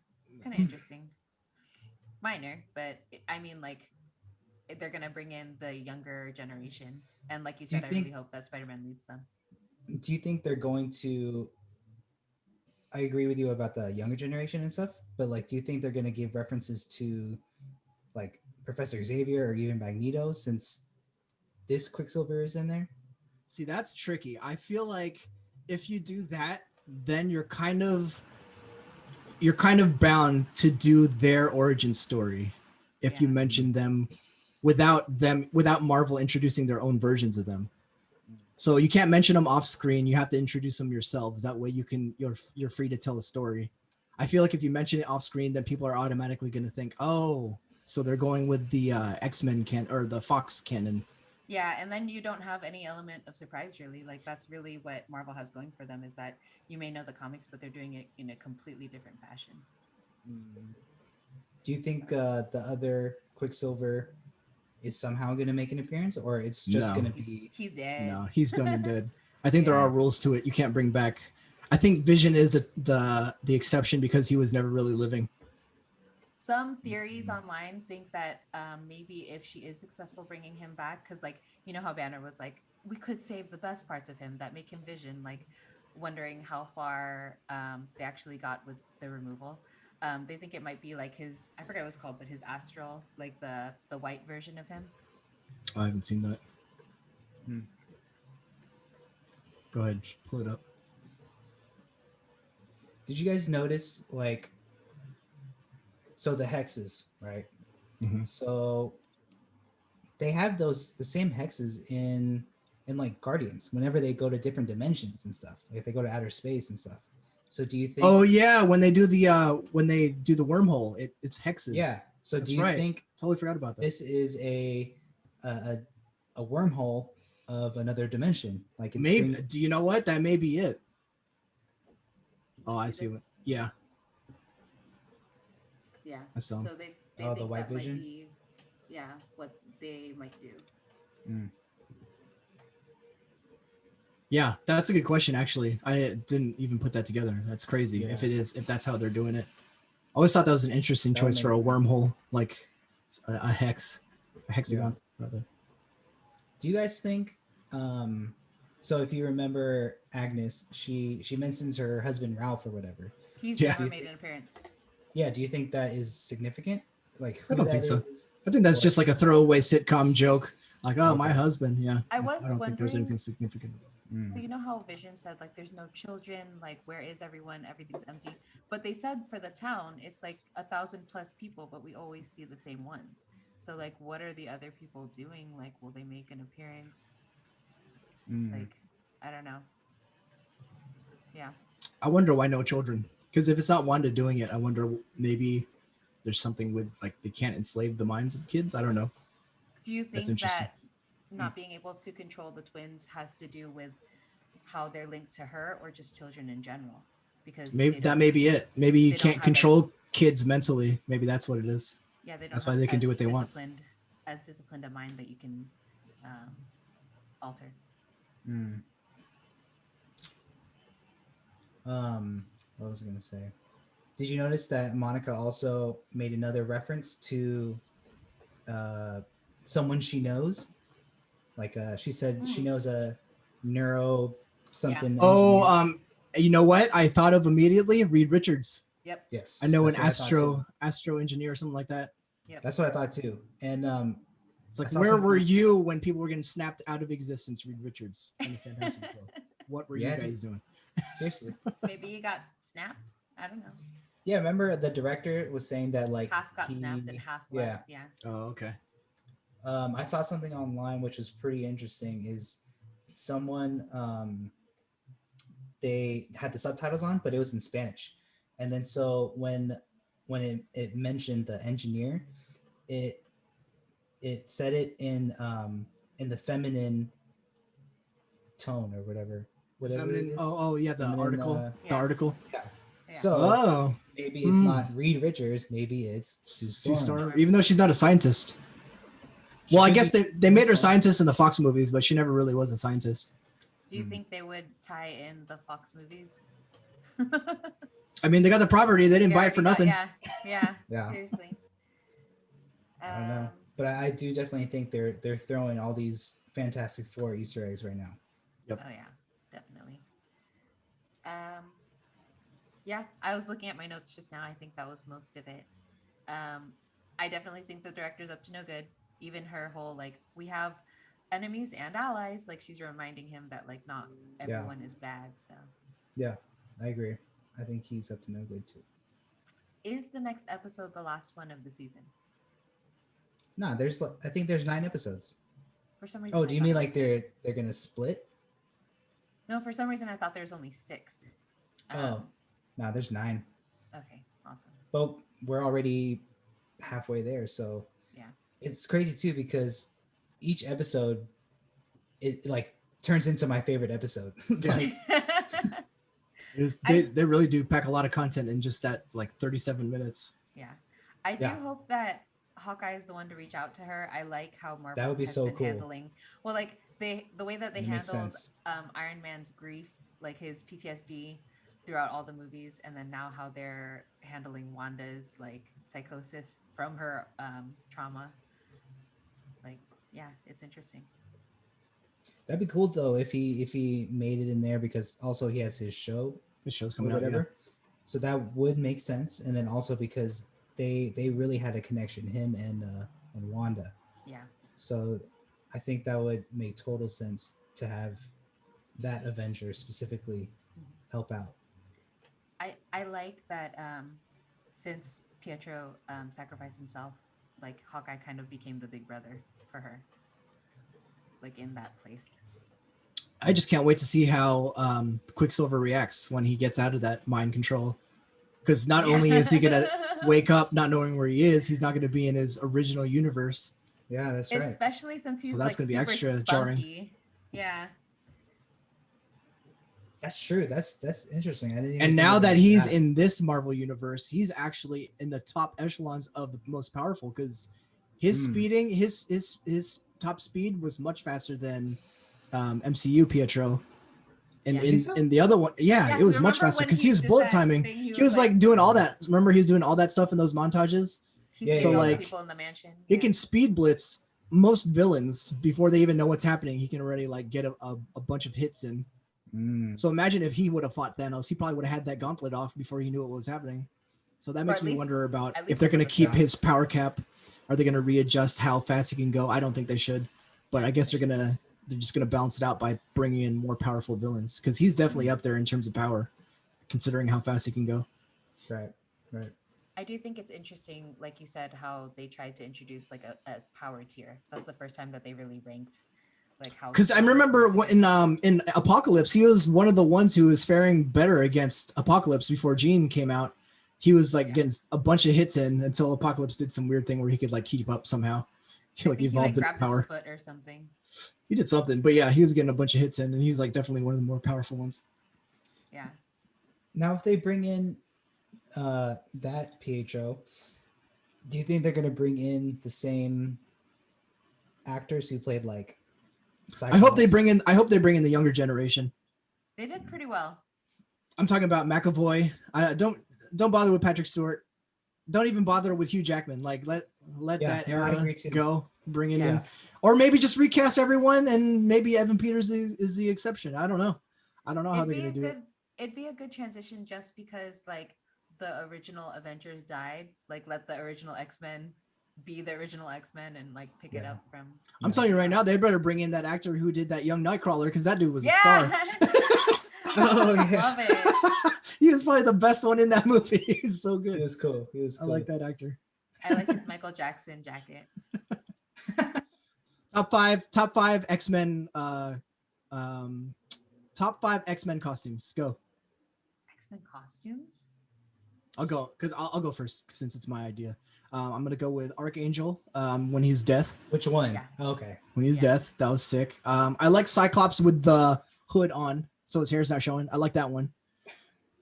kind of interesting. Minor, but I mean, like they're gonna bring in the younger generation, and like you Do you said, I really think- hope that Spider-Man leads them. Do you think they're going to? I agree with you about the younger generation and stuff, but like, do you think they're going to give references to like Professor Xavier or even Magneto since this Quicksilver is in there? See, that's tricky. I feel like if you do that, then you're kind of bound to do their origin story if you Yeah. mention them without Marvel introducing their own versions of them. So you can't mention them off screen. You have to introduce them yourselves. That way you're free to tell a story. I feel like if you mention it off screen, then people are automatically going to think, oh, so they're going with the X-Men or the Fox canon. Yeah, and then you don't have any element of surprise, really. Like that's really what Marvel has going for them, is that you may know the comics, but they're doing it in a completely different fashion. Do you think the other Quicksilver is somehow going to make an appearance, or it's just No. going to be? He's dead. No, he's done and dead. I think there Yeah. are rules to it. You can't bring back. I think Vision is the exception because he was never really living. Some theories online think that maybe if she is successful bringing him back, because like you know how Banner was like, we could save the best parts of him that make him Vision, like wondering how far they actually got with the removal. They think it might be like his, I forget what it's called, but his astral, like the white version of him. I haven't seen that. Hmm. Go ahead, pull it up. Did you guys notice like? So the hexes, right? Mhm. So they have the same hexes in like Guardians whenever they go to different dimensions and stuff. Like they go to outer space and stuff. So do you think? Oh yeah, when they do the wormhole, it's hexes. Yeah. So That's do you right. think Totally forgot about that. this is a wormhole of another dimension? Like it's Maybe. bring- Do you know what? That may be it. Oh, I See see this? what. Yeah, Yeah. I saw. So they Oh, the think white that might vision? be, yeah, what they might do. Yeah, that's a good question. Actually, I didn't even put that together. That's crazy. Yeah. If that's how they're doing it. I always thought that was an interesting That would choice for a make sense. wormhole, like a hexagon. Rather. Do you guys think? So if you remember Agnes, she mentions her husband Ralph or whatever. He's Yeah. never made an appearance. Yeah. Do you think that is significant? Like I who don't think that so. is? I think that's Or- just like a throwaway sitcom joke. Like, oh, my Okay. husband. Yeah. I was I don't think there's wondering- anything significant. But you know how Vision said like there's no children, like where is everyone? Everything's empty. But they said for the town it's like 1,000+ people, but we always see the same ones. So like what are the other people doing? Like will they make an appearance? Like I don't know. Yeah. I wonder why no children. Because if it's not Wanda doing it, I wonder maybe there's something with like they can't enslave the minds of kids. I don't know. Do you That's think interesting. that not being able to control the twins has to do with how they're linked to her or just children in general? Because Maybe they that don't- may be it. Maybe you they don't can't have control kids mentally. Maybe that's what it is. yeah, they don't That's why have they can do as what they want. as disciplined a mind that you can alter. What was I gonna say? Did you notice that Monica also made another reference to someone she knows? Like she said she knows a neuro something. Oh, engineer. you know what? I thought of immediately Reed Richards. Yep. Yes, I know an that's what I thought too. astro engineer or something like that. Yep. That's what I thought too. And It's like, I saw where were something- you when people were getting snapped out of existence? Reed Richards and the Fantastic Four. What were you Yeah. guys doing? Seriously. Maybe you got snapped. I don't know. Yeah, remember the director was saying that like Half got snapped and half left. Yeah. Oh, okay. I saw something online which was pretty interesting. Is someone they had the subtitles on, but it was in Spanish, and then so when it mentioned the engineer, it said it in the feminine tone or whatever it Feminine. is. Oh, yeah. The Feminine, article. uh, The Yeah. article. Yeah. Yeah. So Oh, maybe it's not Reed Richards. Maybe it's Sue Storm. Storm. Even though she's not a scientist. She Well, I could guess be they made her Storm. scientist in the Fox movies, but she never really was a scientist. Do you think they would tie in the Fox movies? I mean, they got the property. They didn't buy it for nothing. Yeah. Yeah. Seriously. I don't know, but I do definitely think they're throwing all these Fantastic Four Easter eggs right now. Yep. Oh yeah, definitely. Yeah, I was looking at my notes just now. I think that was most of it. I definitely think the director's up to no good. Even her whole like, we have enemies and allies. Like, she's reminding him that like not everyone is bad. So Yeah, I agree. I think he's up to no good too. is the next episode the last one of the season? Nah, I think there's 9 episodes. For some reason. Oh, I do you thought mean it like was they're 6. gonna split? No, for some reason I thought there was only 6. Oh, no, there's 9. Okay, awesome. But we're already halfway there, so Yeah. it's crazy too because each episode it like turns into my favorite episode. Like, They really do pack a lot of content in just that like 37 minutes. Yeah. I do Yeah. hope that Hawkeye is the one to reach out to her. I like how Marvel would be has so been cool. handling. Well, like the way that they It makes handled sense. Iron Man's grief, like his PTSD throughout all the movies, and then now how they're handling Wanda's like psychosis from her trauma. Like, yeah, it's interesting. that'd be cool though if he made it in there because also he has his show The show's or coming out. whatever. So that would make sense, and then also because they really had a connection, him and Wanda. Yeah. So I think that would make total sense to have that Avenger specifically help out. I like that since Pietro sacrificed himself, like Hawkeye kind of became the big brother for her. Like in that place. I just can't wait to see how Quicksilver reacts when he gets out of that mind control. Because not only is he gonna wake up not knowing where he is, he's not gonna be in his original universe. Yeah, that's right. Especially since he's So that's like gonna be super extra spunky. jarring. Yeah. That's true. That's interesting. I didn't even And think now about that he's in this Marvel universe, he's actually in the top echelons of the most powerful because his speeding, his top speed was much faster than MCU Pietro. And Yeah. in the other one, yeah, it was much remember faster when because he he was did bullet that timing. thing, He was like doing all that. Remember, he was doing all that stuff in those montages. He Yeah, saved so, all the like, people in the mansion. He Yeah. can speed blitz most villains before they even know what's happening. He can already like get a bunch of hits in. So imagine if he would have fought Thanos, he probably would have had that gauntlet off before he knew what was happening. So that makes at me least- wonder about at if least they're some going of to the keep stuff. his power cap. Are they going to readjust how fast he can go? I don't think they should, but I guess they're just going to balance it out by bringing in more powerful villains because he's definitely up there in terms of power, considering how fast he can go. Right. I do think it's interesting, like you said, how they tried to introduce like a power tier. That's the first time that they really ranked like how. Because I strong remember someone in Apocalypse, he was one of the ones who was faring better against Apocalypse before Jean came out. He was like getting a bunch of hits in until Apocalypse did some weird thing where he could like keep up somehow. He like is. evolved He in grabbed power. his foot or something. He did something, but yeah, he was getting a bunch of hits in, and he's like definitely one of the more powerful ones. Yeah. Now, if they bring in that Pietro, do you think they're going to bring in the same actors who played like? I hope they Cyclops? bring in the younger generation. They did pretty well. I'm talking about McAvoy. Don't bother with Patrick Stewart. Don't even bother with Hugh Jackman. Like let Yeah, that no, I era agree too. go. Bring it in, Yeah. or maybe just recast everyone, and maybe Evan Peters is the exception. I don't know. I don't know how they're gonna do it. It'd be a good transition just because like the original Avengers died. Like let the original X-Men be the original X-Men and like pick it Yeah. up from. I'm telling you right now, they better bring in that actor who did that young Nightcrawler because that dude was a star. Oh yeah, Love it. He was probably the best one in that movie. He's so he good. was cool. He was I cool. like that actor. I like his Michael Jackson jacket. Top five X-Men. Top 5 X-Men costumes. Go. X-Men costumes. I'll go because I'll go first since it's my idea. I'm gonna go with Archangel. When he's Death. Which one? Yeah. Oh, okay. When he's Yeah. Death, that was sick. I like Cyclops with the hood on, so his hair's not showing. I like that one,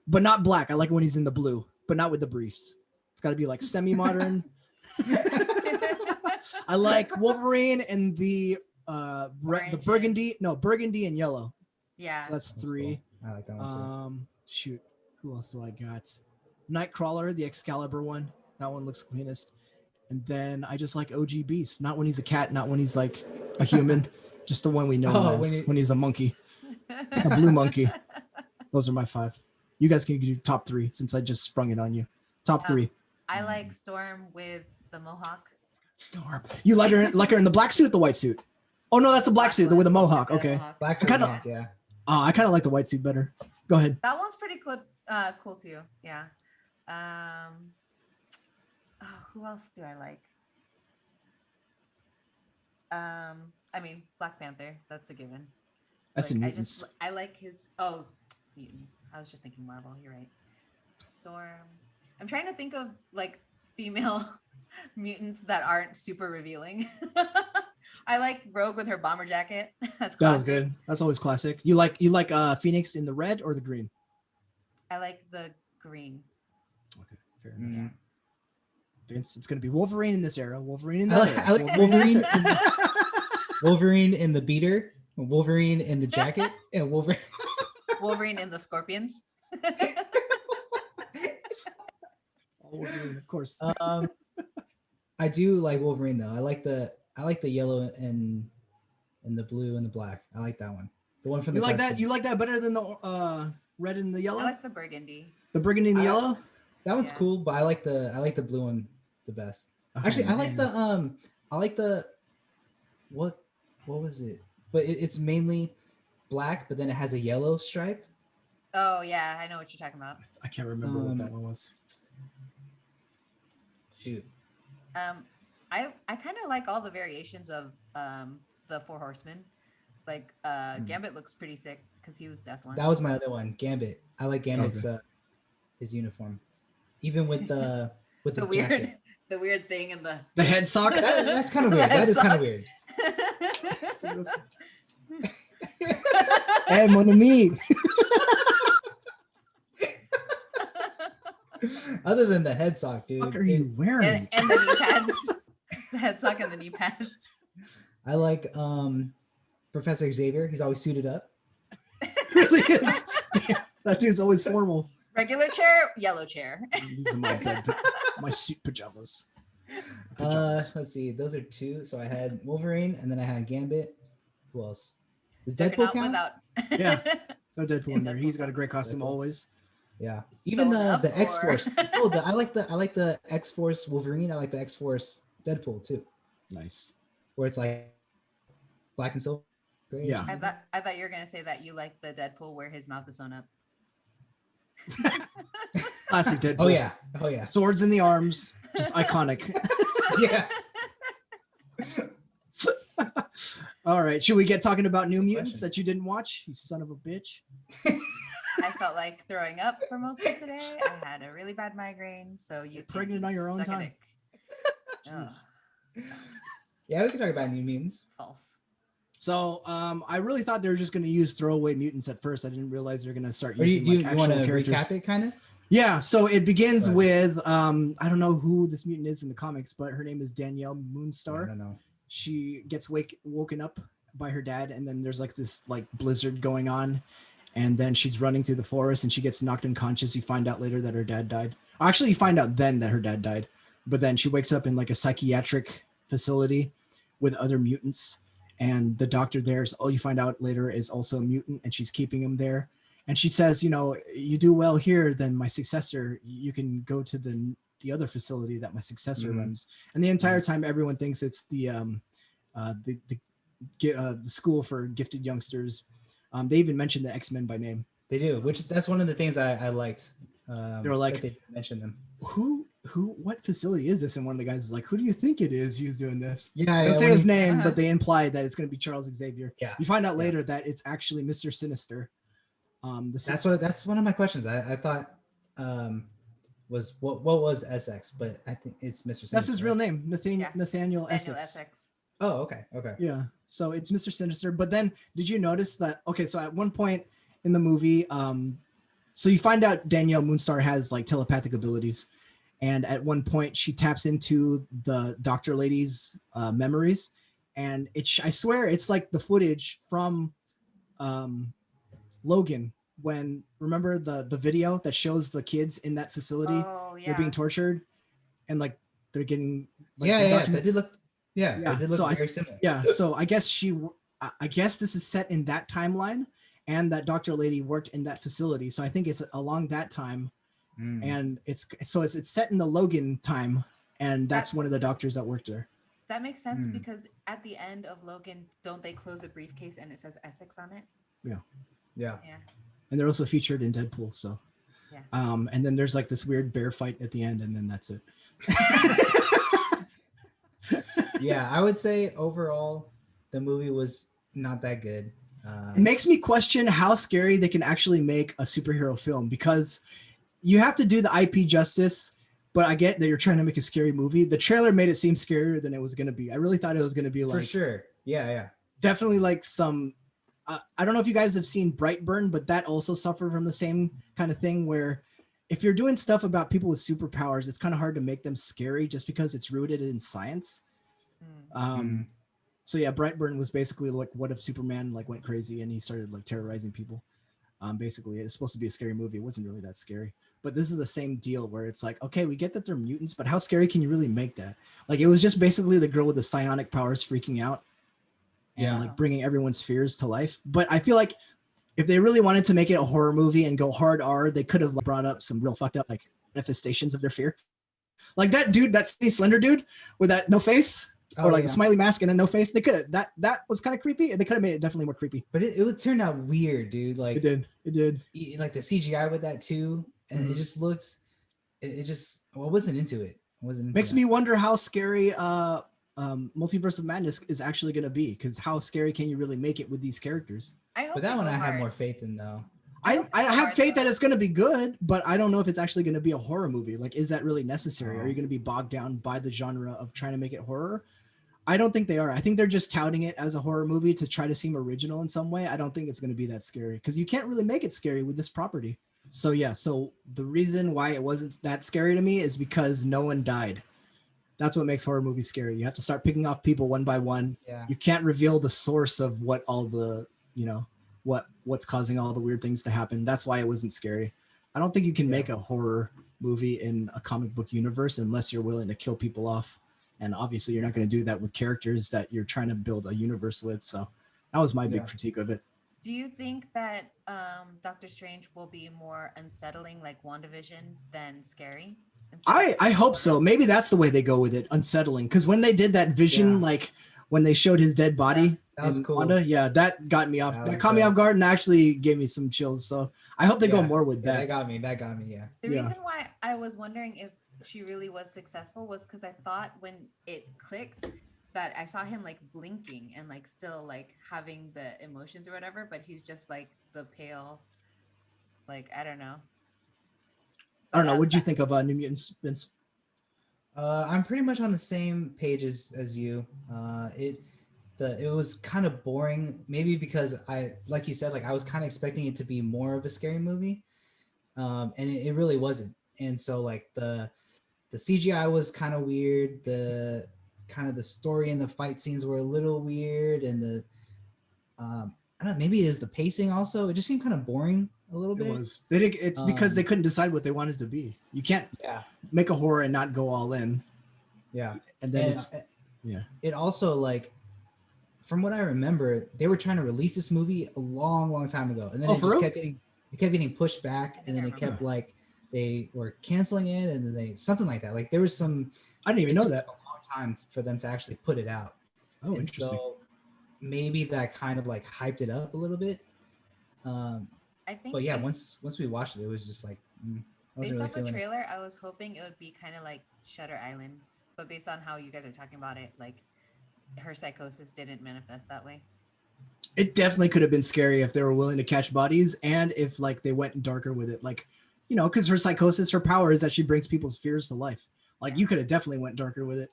but not black. I like it when he's in the blue, but not with the briefs. It's got to be like semi-modern. I like Wolverine and the the Orange burgundy and yellow. Yeah. So that's That's 3. cool. I like that one too. Shoot, who else do I got? Nightcrawler, the Excalibur one. That one looks cleanest. And then I just like OG Beast, not when he's a cat, not when he's like a human, just the one we know Oh, him when as, he- when he's a monkey, a blue monkey. Those are my 5. You guys can do top 3 since I just sprung it on you. Top 3. I like Storm with the mohawk. Storm. You like her in the black suit, the white suit. Oh no, that's a black suit with a mohawk. The Okay. mohawk. Black I kinda- Mohawk, yeah. Oh, I kind of like the white suit better. Go ahead. That one's pretty cool. Cool too. Yeah. Who else do I like? I mean, Black Panther. That's a given. That's in Like, mutants. I like his. Mutants. I was just thinking Marvel. You're right. Storm. I'm trying to think of like female mutants that aren't super revealing. I like Rogue with her bomber jacket. That's That was classic. good. That's always classic. You like Phoenix in the red or the green? I like the green. Okay, fair enough. Mm. Vince, it's gonna be Wolverine in this era. Wolverine in I that like- era. I like in Wolverine this era. Wolverine in the beater, Wolverine in the jacket, and Wolverine. Wolverine in the Scorpions. Wolverine, of course. I do like Wolverine though. I like the yellow and the blue and the black. I like that one. The one from You the like that? cartoon. You like that better than the red and the I yellow? like the burgundy. The burgundy and the I- yellow? That one's Yeah. cool, but I like the blue one the best. Oh, Actually, I like man. the what was it? But it's mainly black, but then it has a yellow stripe. Oh yeah, I know what you're talking about. I can't remember what that one was. Shoot. I kind of like all the variations of the Four Horsemen. Like Gambit looks pretty sick because he was Death once. That was my other one, Gambit. I like Gambit's his uniform, even with the the weird jacket. the weird thing in the. The head sock. That's kind of weird. The That is kind of headsock. weird. Hey, mon ami. Other than the head sock, dude. What are you wearing? and the knee pads, the headsock and the knee pads. I like Professor Xavier. He's always suited up. really is. Damn, that dude's always formal. Regular chair, yellow chair. These are my suit pajamas. Pajamas. Let's see. Those are 2. So I had Wolverine, and then I had Gambit. Who else? Is Took it Deadpool out count? without. Yeah. So Deadpool in there. Deadpool He's got a counts. great costume Deadpool. always. Yeah. Even Sewn up the X Force. or- Oh, I like the X Force Wolverine. I like the X Force Deadpool too, Nice. where it's like black and silver. Great. Yeah. I thought you were gonna say that you like the Deadpool where his mouth is sewn up. Classic Deadpool. Oh yeah. Oh yeah. Swords in the arms. Just iconic. Yeah. All right. Should we get talking about New Mutants that you didn't watch? You son of a bitch. I felt like throwing up for most of today. I had a really bad migraine, so you Get pregnant can on your own suck a time. dick. Ugh, Yeah, we can talk about New Mutants. false. So I really thought they were just going to use throwaway mutants at first. I didn't realize they're going to start Or using you like want to actual characters. recap it, kind of? Yeah, so it begins Right. with I don't know who this mutant is in the comics, but her name is Danielle I Moonstar. don't know. She gets woken up by her dad, and then there's like this like blizzard going on, and then she's running through the forest and she gets knocked unconscious. You find out later that her dad died. Actually, you find out then that her dad died, but then she wakes up in like a psychiatric facility with other mutants, and the doctor there's all you find out later is also a mutant, and she's keeping him there. And she says, you know, you do well here, then my successor, you can go to the the other facility that my successor runs. And the entire time, everyone thinks it's the school for gifted youngsters. They even mentioned the X-Men by name. They do, which that's one of the things I liked. They were like, they mentioned them. What facility is this? And one of the guys is like, who do you think it is who's doing this? Yeah, They don't say his name, but they imply that it's going to be Charles Xavier. Yeah. You find out later that it's actually Mr. Sinister. That's one of my questions. I thought was what was SX, but I think it's Mr. Sinister. That's his real name, Nathaniel Essex. Oh, okay. Yeah, so it's Mr. Sinister. But then, did you notice that? Okay, so at one point in the movie, so you find out Danielle Moonstar has like telepathic abilities, and at one point she taps into the doctor lady's memories, and I swear it's like the footage from Logan. When remember the video that shows the kids in that facility, they're being tortured, and like they're getting that did look it did look so very similar. Yeah, so I guess this is set in that timeline, and that doctor lady worked in that facility. So I think it's along that time, and it's set in the Logan time, and that's one of the doctors that worked there. That makes sense because at the end of Logan, don't they close a briefcase and it says Essex on it? Yeah. And they're also featured in Deadpool. So, and then there's like this weird bear fight at the end, and then that's it. Yeah, I would say overall the movie was not that good. It makes me question how scary they can actually make a superhero film, because you have to do the IP justice, but I get that you're trying to make a scary movie. The trailer made it seem scarier than it was going to be. I really thought it was going to be like, for sure. Yeah. Definitely like some, I don't know if you guys have seen Brightburn, but that also suffered from the same kind of thing where if you're doing stuff about people with superpowers, it's kind of hard to make them scary just because it's rooted in science. So yeah, Brightburn was basically like, what if Superman like went crazy and he started like terrorizing people? Basically, it's supposed to be a scary movie. It wasn't really that scary, but this is the same deal where it's like, okay, we get that they're mutants, but how scary can you really make that? Like, it was just basically the girl with the psionic powers freaking out and like bringing everyone's fears to life. But I feel like if they really wanted to make it a horror movie and go hard R, they could have like, brought up some real fucked up like manifestations of their fear. Like that dude, that skinny slender dude with that no face. Or like a smiley mask and then no face. They could have that was kind of creepy, and they could have made it definitely more creepy. But it would turn out weird, dude. Like it did. Like the CGI with that too, and it just looks. It just. Well, I wasn't into it. Makes me wonder how scary Multiverse of Madness is actually going to be, because how scary can you really make it with these characters? But that one I have more faith in though. I have faith that it's going to be good, but I don't know if it's actually going to be a horror movie. Like, is that really necessary? Are you going to be bogged down by the genre of trying to make it horror? I don't think they are. I think they're just touting it as a horror movie to try to seem original in some way. I don't think it's going to be that scary, because you can't really make it scary with this property. So yeah, so the reason why it wasn't that scary to me is because no one died. That's what makes horror movies scary. You have to start picking off people one by one. Yeah. You can't reveal the source of what all the, what's causing all the weird things to happen. That's why it wasn't scary. I don't think you can make a horror movie in a comic book universe unless you're willing to kill people off. And obviously you're not going to do that with characters that you're trying to build a universe with. So that was my big critique of it. Do you think that Doctor Strange will be more unsettling like WandaVision than scary? I hope so. Maybe that's the way they go with it, unsettling. Because when they did that vision, like when they showed his dead body, that was cool. Wanda, that got me off. That caught me off guard and actually gave me some chills. So I hope they go more with that. That got me. Yeah. The reason why I was wondering if she really was successful was because I thought when it clicked that I saw him like blinking and like still like having the emotions or whatever, but he's just like the pale, like I don't know. What do you think of New Mutants, Vince? I'm pretty much on the same page as you. It was kind of boring, maybe because like you said, like I was kind of expecting it to be more of a scary movie, and it really wasn't. And so like the CGI was kind of weird. The story and the fight scenes were a little weird, and I don't know, maybe it is the pacing also. It just seemed kind of boring a little bit. It was. It's because they couldn't decide what they wanted to be. You can't make a horror and not go all in. Yeah. And then it also, like, from what I remember, they were trying to release this movie a long time ago, and then it just kept getting pushed back, and then it kept like they were canceling it, and then they something like that. Like there was some. I didn't even know took that. a long time for them to actually put it out. Oh, And interesting. so maybe that kind of like hyped it up a little bit. I think But yeah, once we watched it, it was just like I wasn't based really off the feeling it. trailer, I was hoping it would be kind of like Shutter Island, but based on how you guys are talking about it, like her psychosis didn't manifest that way. It definitely could have been scary if they were willing to catch bodies, and if like they went darker with it, like, you know, because her psychosis, her power is that she brings people's fears to life. Like Yeah. you could have definitely went darker with it,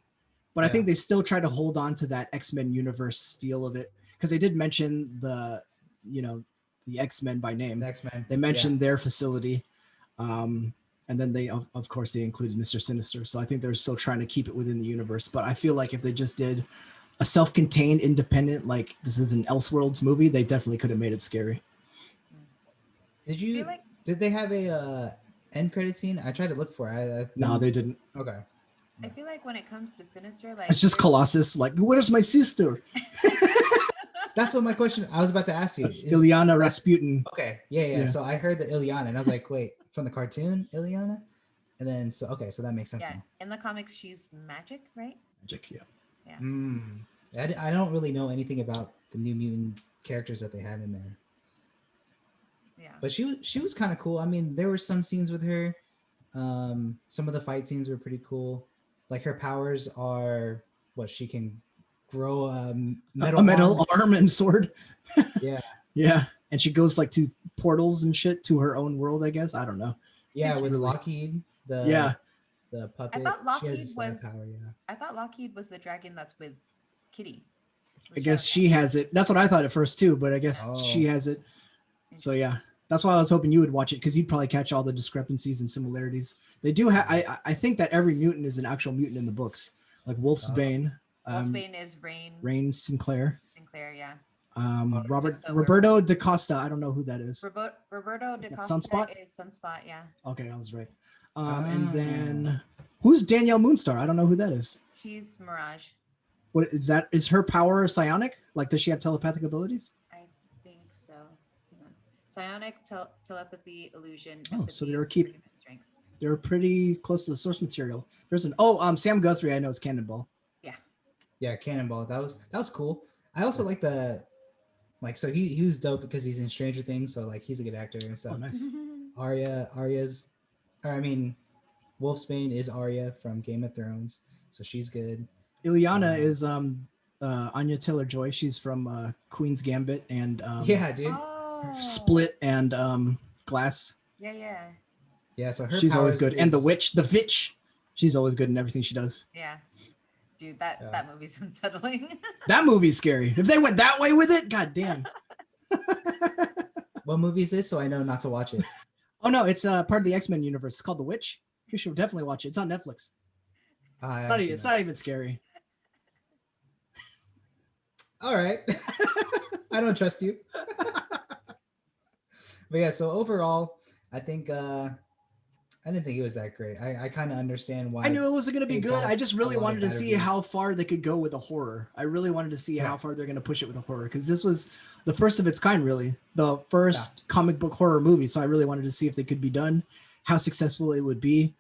but I Yeah. think they still try to hold on to that X-Men universe feel of it, because they did mention the X-Men by name. The X-Men. They mentioned their facility, and then they of course they included Mr. Sinister. So I think they're still trying to keep it within the universe. But I feel like if they just did a self-contained, independent, like this is an Elseworlds movie, they definitely could have made it scary. Did they have a end credit scene? I tried to look for it. No, they didn't. Okay. I feel like when it comes to Sinister, like It's just Colossus. Like, where's my sister? That's what my question. I was about to ask you. That's Ilyana Rasputin. Okay. Yeah. Yeah. So I heard the Ilyana, and I was like, wait, from the cartoon, Ilyana? And then so that makes sense. yeah, Now. in the comics she's magic, right? Magic, yeah. I don't really know anything about the New Mutant characters that they had in there. Yeah. But she was kind of cool. I mean, there were some scenes with her. Some of the fight scenes were pretty cool. Like her powers are what she can grow a metal arm and sword. Yeah. Yeah. And she goes like to portals and shit to her own world, I guess. I don't know. Yeah, It's with really- Lockheed, the puppet. I thought she Lockheed has that was. power, yeah. I thought Lockheed was the dragon that's with Kitty. I guess she has it. That's what I thought at first too, but I guess Oh. she has it. So yeah, that's why I was hoping you would watch it, because you'd probably catch all the discrepancies and similarities. They do have. I think that every mutant is an actual mutant in the books, like Wolf's Bane. Wolfsbane is Rain Sinclair. Sinclair, yeah. Roberto da Costa. I don't know who that is. Roberto da Costa Sunspot? is Sunspot, yeah. Okay, I was right. And then who's Danielle Moonstar? I don't know who that is. She's Mirage. What is that? Is her power psionic? Like, does she have telepathic abilities? I think so. Hang on. Psionic, telepathy, illusion. Oh, so they're empathy, superhuman strength. They're pretty close to the source material. There's Sam Guthrie. I know is Cannonball. Yeah, Cannonball. That was cool. I also like so he was dope because he's in Stranger Things, so like he's a good actor and stuff. Oh, nice. Wolfsbane is Arya from Game of Thrones, so she's good. Ilyana is Anya Taylor-Joy. She's from Queen's Gambit and Yeah, dude. Oh. Split and Glass. Yeah. Yeah, so her She's always powers good. And the is- Witch. She's always good in everything she does. Yeah. Dude, that movie's unsettling. That movie's scary. If they went that way with it, god damn. What movie is this? So I know not to watch it. Oh no, it's part of the X-Men universe. It's called The Witch. You should definitely watch it. It's on Netflix. It's not even scary. All right. I don't trust you. But yeah, so overall, I think I didn't think it was that great. I kind of understand why. I knew it wasn't going to be they good. got I just really a lot of wanted to bad see reviews. how far they could go with the horror. I really wanted to see how far they're going to push it with the horror, because this was the first of its kind, really. The first comic book horror movie. So I really wanted to see if they could be done, how successful it would be.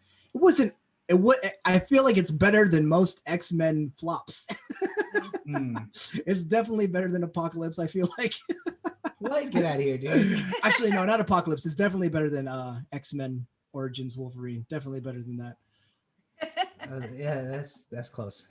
I feel like it's better than most X-Men flops. It's definitely better than Apocalypse, I feel like. What? Get out of here, dude. Actually, no, not Apocalypse. It's definitely better than X-Men Origins Wolverine. Definitely better than that. Yeah, that's close.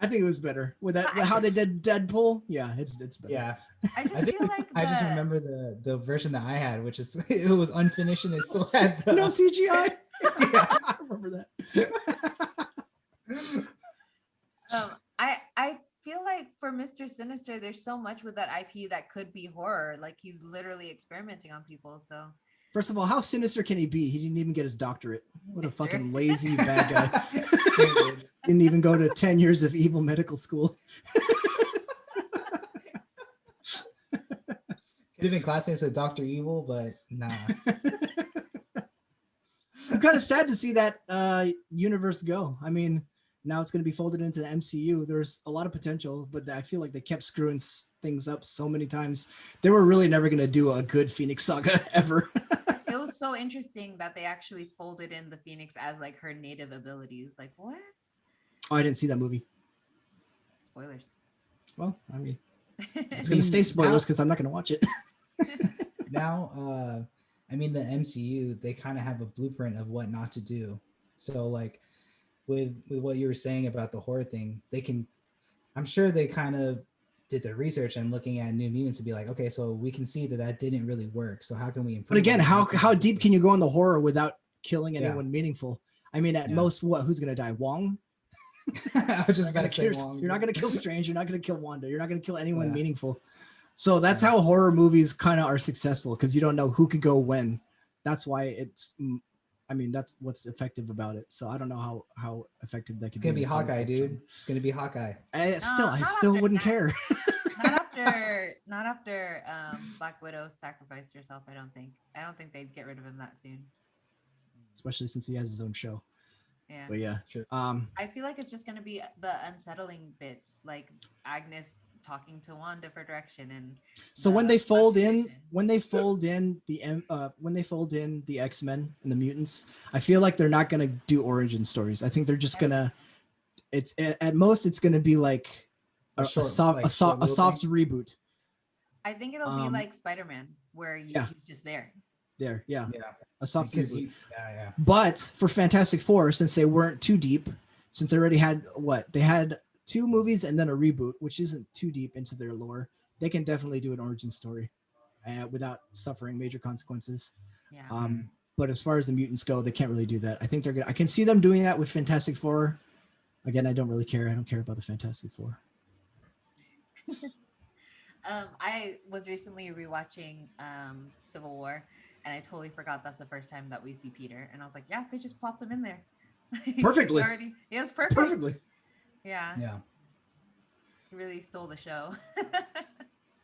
I think it was better with that how they did Deadpool. Yeah, it's better. Yeah. I just feel like I just remember the version that I had, which is it was unfinished and it still had No CGI. Yeah, I remember that. I feel like for Mr. Sinister, there's so much with that IP that could be horror. Like he's literally experimenting on people. So First of all, how sinister can he be? He didn't even get his doctorate. What a Mister. fucking lazy bad guy. Stupid. Didn't even go to 10 years of evil medical school. Could have been classmates with Dr. Evil, but nah. I'm kind of sad to see that universe go. I mean, now it's going to be folded into the MCU. There's a lot of potential, but I feel like they kept screwing things up so many times. They were really never going to do a good Phoenix Saga ever. it was so interesting that they actually folded in the Phoenix as like her native abilities. Like what? Oh, I didn't see that movie. Spoilers. Well, I mean, it's I gonna stay mean, spoilers because I'm not gonna watch it. now, I mean, the MCU, they kind of have a blueprint of what not to do. So like with what you were saying about the horror thing, they can, I'm sure they kind of did the research and looking at New Mutants to be like, okay, so we can see that that didn't really work. So how can we improve? But again, on it? how deep can you go in the horror without killing Yeah. anyone meaningful? I mean, at most, what? Who's gonna die? Wong? I was just about to say You're not gonna kill Strange. You're not gonna kill Wanda. You're not gonna kill anyone Yeah. meaningful. So that's how horror movies kind of are successful, because you don't know who could go when. That's why it's. I mean, that's what's effective about it. So I don't know how effective that could It's gonna be. be Hawkeye, dude. It's gonna be Hawkeye. I not still after wouldn't that. care. Not after Black Widow sacrificed herself. I don't think they'd get rid of him that soon. Especially since he has his own show. Yeah. But yeah, Sure. I feel like it's just gonna be the unsettling bits, like Agnes talking to Wanda for direction, and so the when they fold in frustration. the X-Men and the mutants, I feel like they're not gonna do origin stories. I think they're just gonna. It's at most it's gonna be like a soft reboot. I think it'll be like Spider-Man, where he's just there. Yeah. A soft reboot. Yeah. But for Fantastic Four, since they weren't too deep, since they already had they had 2 movies and then a reboot, which isn't too deep into their lore, they can definitely do an origin story without suffering major consequences. Yeah. But as far as the mutants go, they can't really do that. I think they're gonna. I can see them doing that with Fantastic Four. Again, I don't really care. I don't care about the Fantastic Four. I was recently rewatching Civil War, and I totally forgot that's the first time that we see Peter. And I was like, yeah, they just plopped him in there. Perfectly. Yes, perfect. Perfectly. Yeah. Yeah. He really stole the show.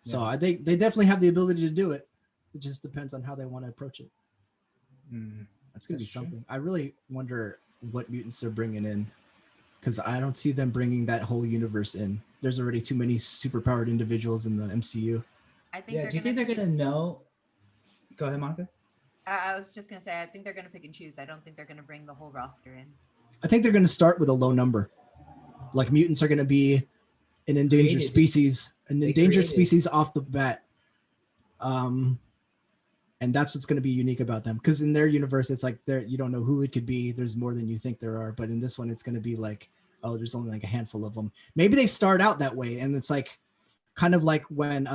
So I think they definitely have the ability to do it. It just depends on how they want to approach it. That's gonna be something. I really wonder what mutants they're bringing in, because I don't see them bringing that whole universe in. There's already too many superpowered individuals in the MCU. I think. Yeah. Do you think they're gonna know? Go ahead, Monica. I was just gonna say, I think they're gonna pick and choose. I don't think they're gonna bring the whole roster in. I think they're gonna start with a low number. Like mutants are gonna be an endangered species, off the bat. And that's what's going to be unique about them, because in their universe it's like you don't know who it could be. There's more than you think there are, but in this one it's going to be like, oh, there's only like a handful of them. Maybe they start out that way, and it's like kind of like when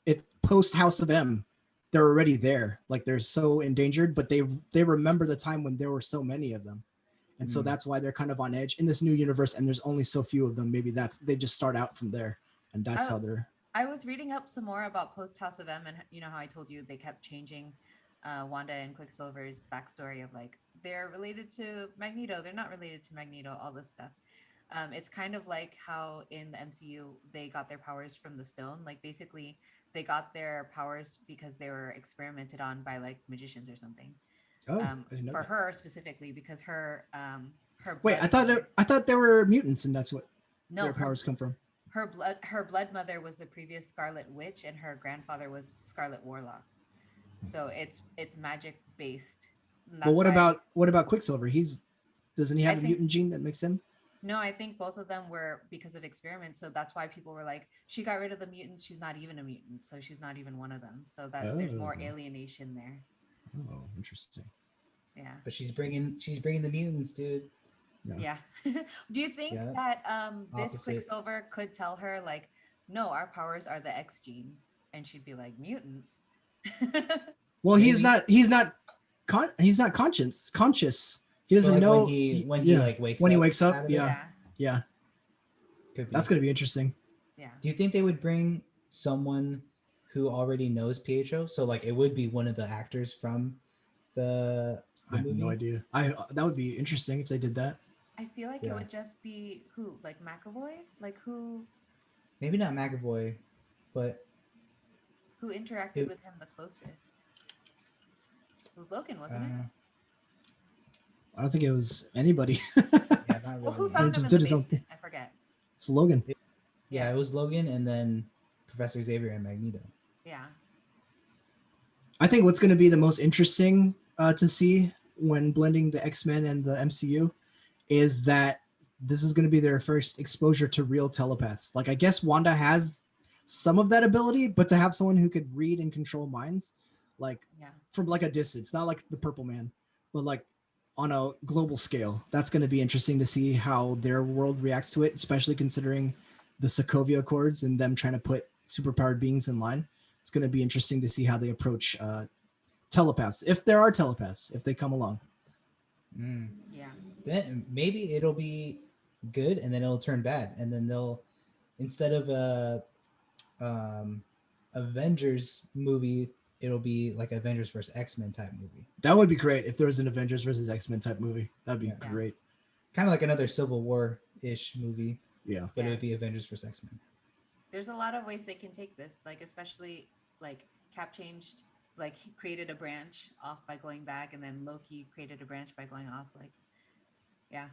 it post House of M, they're already there, like they're so endangered, but they remember the time when there were so many of them, and so that's why they're kind of on edge in this new universe, and there's only so few of them. Maybe they just start out from there, and that's how they're. I was reading up some more about post House of M, and you know how I told you they kept changing Wanda and Quicksilver's backstory of like they're related to Magneto, they're not related to Magneto, all this stuff. It's kind of like how in the MCU they got their powers from the stone. Like basically they got their powers because they were experimented on by like magicians or something. Oh, I didn't know for that. her specifically, because her Wait, I thought they were mutants, and that's what their powers come from. Her blood mother was the previous Scarlet Witch, and her grandfather was Scarlet Warlock. So it's magic based. But what about Quicksilver? Doesn't he have a mutant gene that makes him? No, I think both of them were because of experiments. So that's why people were like, she got rid of the mutants. She's not even a mutant, so she's not even one of them. So that there's more alienation there. Oh, interesting. Yeah. But she's bringing the mutants, dude. No. Yeah. Do you think that this Quicksilver could tell her like, no, our powers are the X gene, and she'd be like, mutants? Well, he's not conscious. He doesn't know when he wakes up. Yeah. That's gonna be interesting. Yeah. Do you think they would bring someone who already knows Pietro? So like it would be one of the actors from the I have movie? no idea. That would be interesting if they did that. I feel like it would just be who, like McAvoy, like who? Maybe not McAvoy, but who interacted with him the closest? It was Logan, wasn't it? I don't think it was anybody. Yeah, not really. Well, who found him in the basement? I forget. It's Logan. Yeah, it was Logan, and then Professor Xavier and Magneto. Yeah. I think what's going to be the most interesting to see when blending the X-Men and the MCU is that this is going to be their first exposure to real telepaths. Like, I guess Wanda has some of that ability, but to have someone who could read and control minds, like Yeah. from like a distance, not like the Purple Man, but like on a global scale, that's going to be interesting to see how their world reacts to it, especially considering the Sokovia Accords and them trying to put superpowered beings in line. It's going to be interesting to see how they approach telepaths, if there are telepaths, if they come along. Mm. Yeah. Then maybe it'll be good, and then it'll turn bad, and then they'll, instead of a Avengers movie, it'll be like Avengers versus X-Men type movie. That would be great if there was an Avengers versus X-Men type movie. That'd be Yeah. great. Kind of like another Civil War-ish movie, Yeah. but it Yeah. would be Avengers versus X-Men. There's a lot of ways they can take this, like especially like Cap changed, like he created a branch off by going back, and then Loki created a branch by going off. Like, yeah.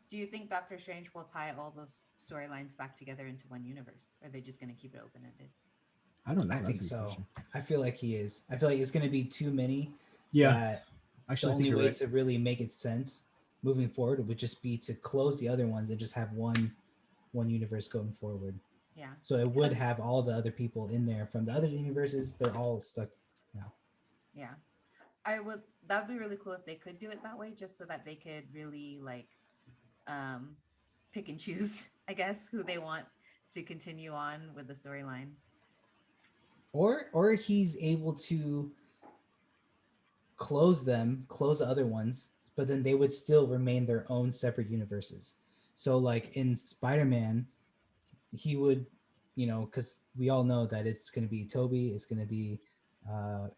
Do you think Doctor Strange will tie all those storylines back together into one universe? Or are they just going to keep it open ended? I don't know. I That's think a good so. question. I feel like he is. I feel like it's going to be too many. Yeah. That Actually, the I think only you're way right. to really make it sense moving forward would just be to close the other ones and just have one universe going forward. Yeah. So it would Because- have all the other people in there from the other universes. They're all stuck now. Yeah. That would be really cool if they could do it that way, just so that they could really like pick and choose, I guess, who they want to continue on with the storyline. Or he's able to close the other ones, but then they would still remain their own separate universes. So like in Spider-Man, he would, because we all know that it's going to be Toby, it's going to be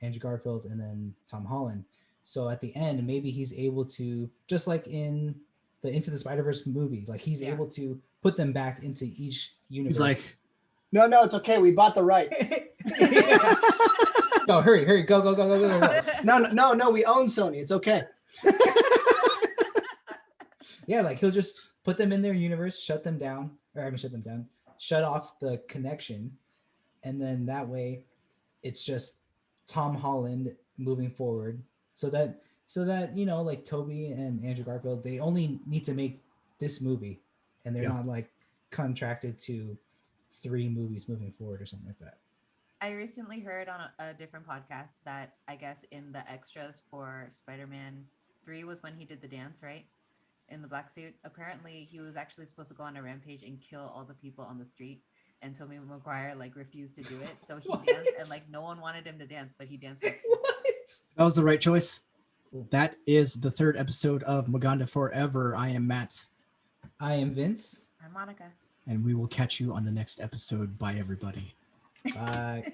Andrew Garfield, and then Tom Holland. So at the end, maybe he's able to, just like in the Into the Spider-Verse movie, like he's Yeah. able to put them back into each universe. He's like, no, it's okay. We bought the rights. No, hurry, go. No, we own Sony. It's okay. Yeah, like he'll just put them in their universe, shut off the connection, and then that way it's just Tom Holland moving forward, so that like Toby and Andrew Garfield, they only need to make this movie, and they're not like contracted to 3 movies moving forward or something like that. I recently heard on a different podcast that I guess in the extras for Spider-Man 3 was when he did the dance, right? In the black suit. Apparently he was actually supposed to go on a rampage and kill all the people on the street, and Tobey Maguire like refused to do it. So he danced, and like no one wanted him to dance, but he danced. What? That was the right choice. That is the 3rd episode of Maganda Forever. I am Matt. I am Vince. I'm Monica. And we will catch you on the next episode. Bye, everybody. Bye.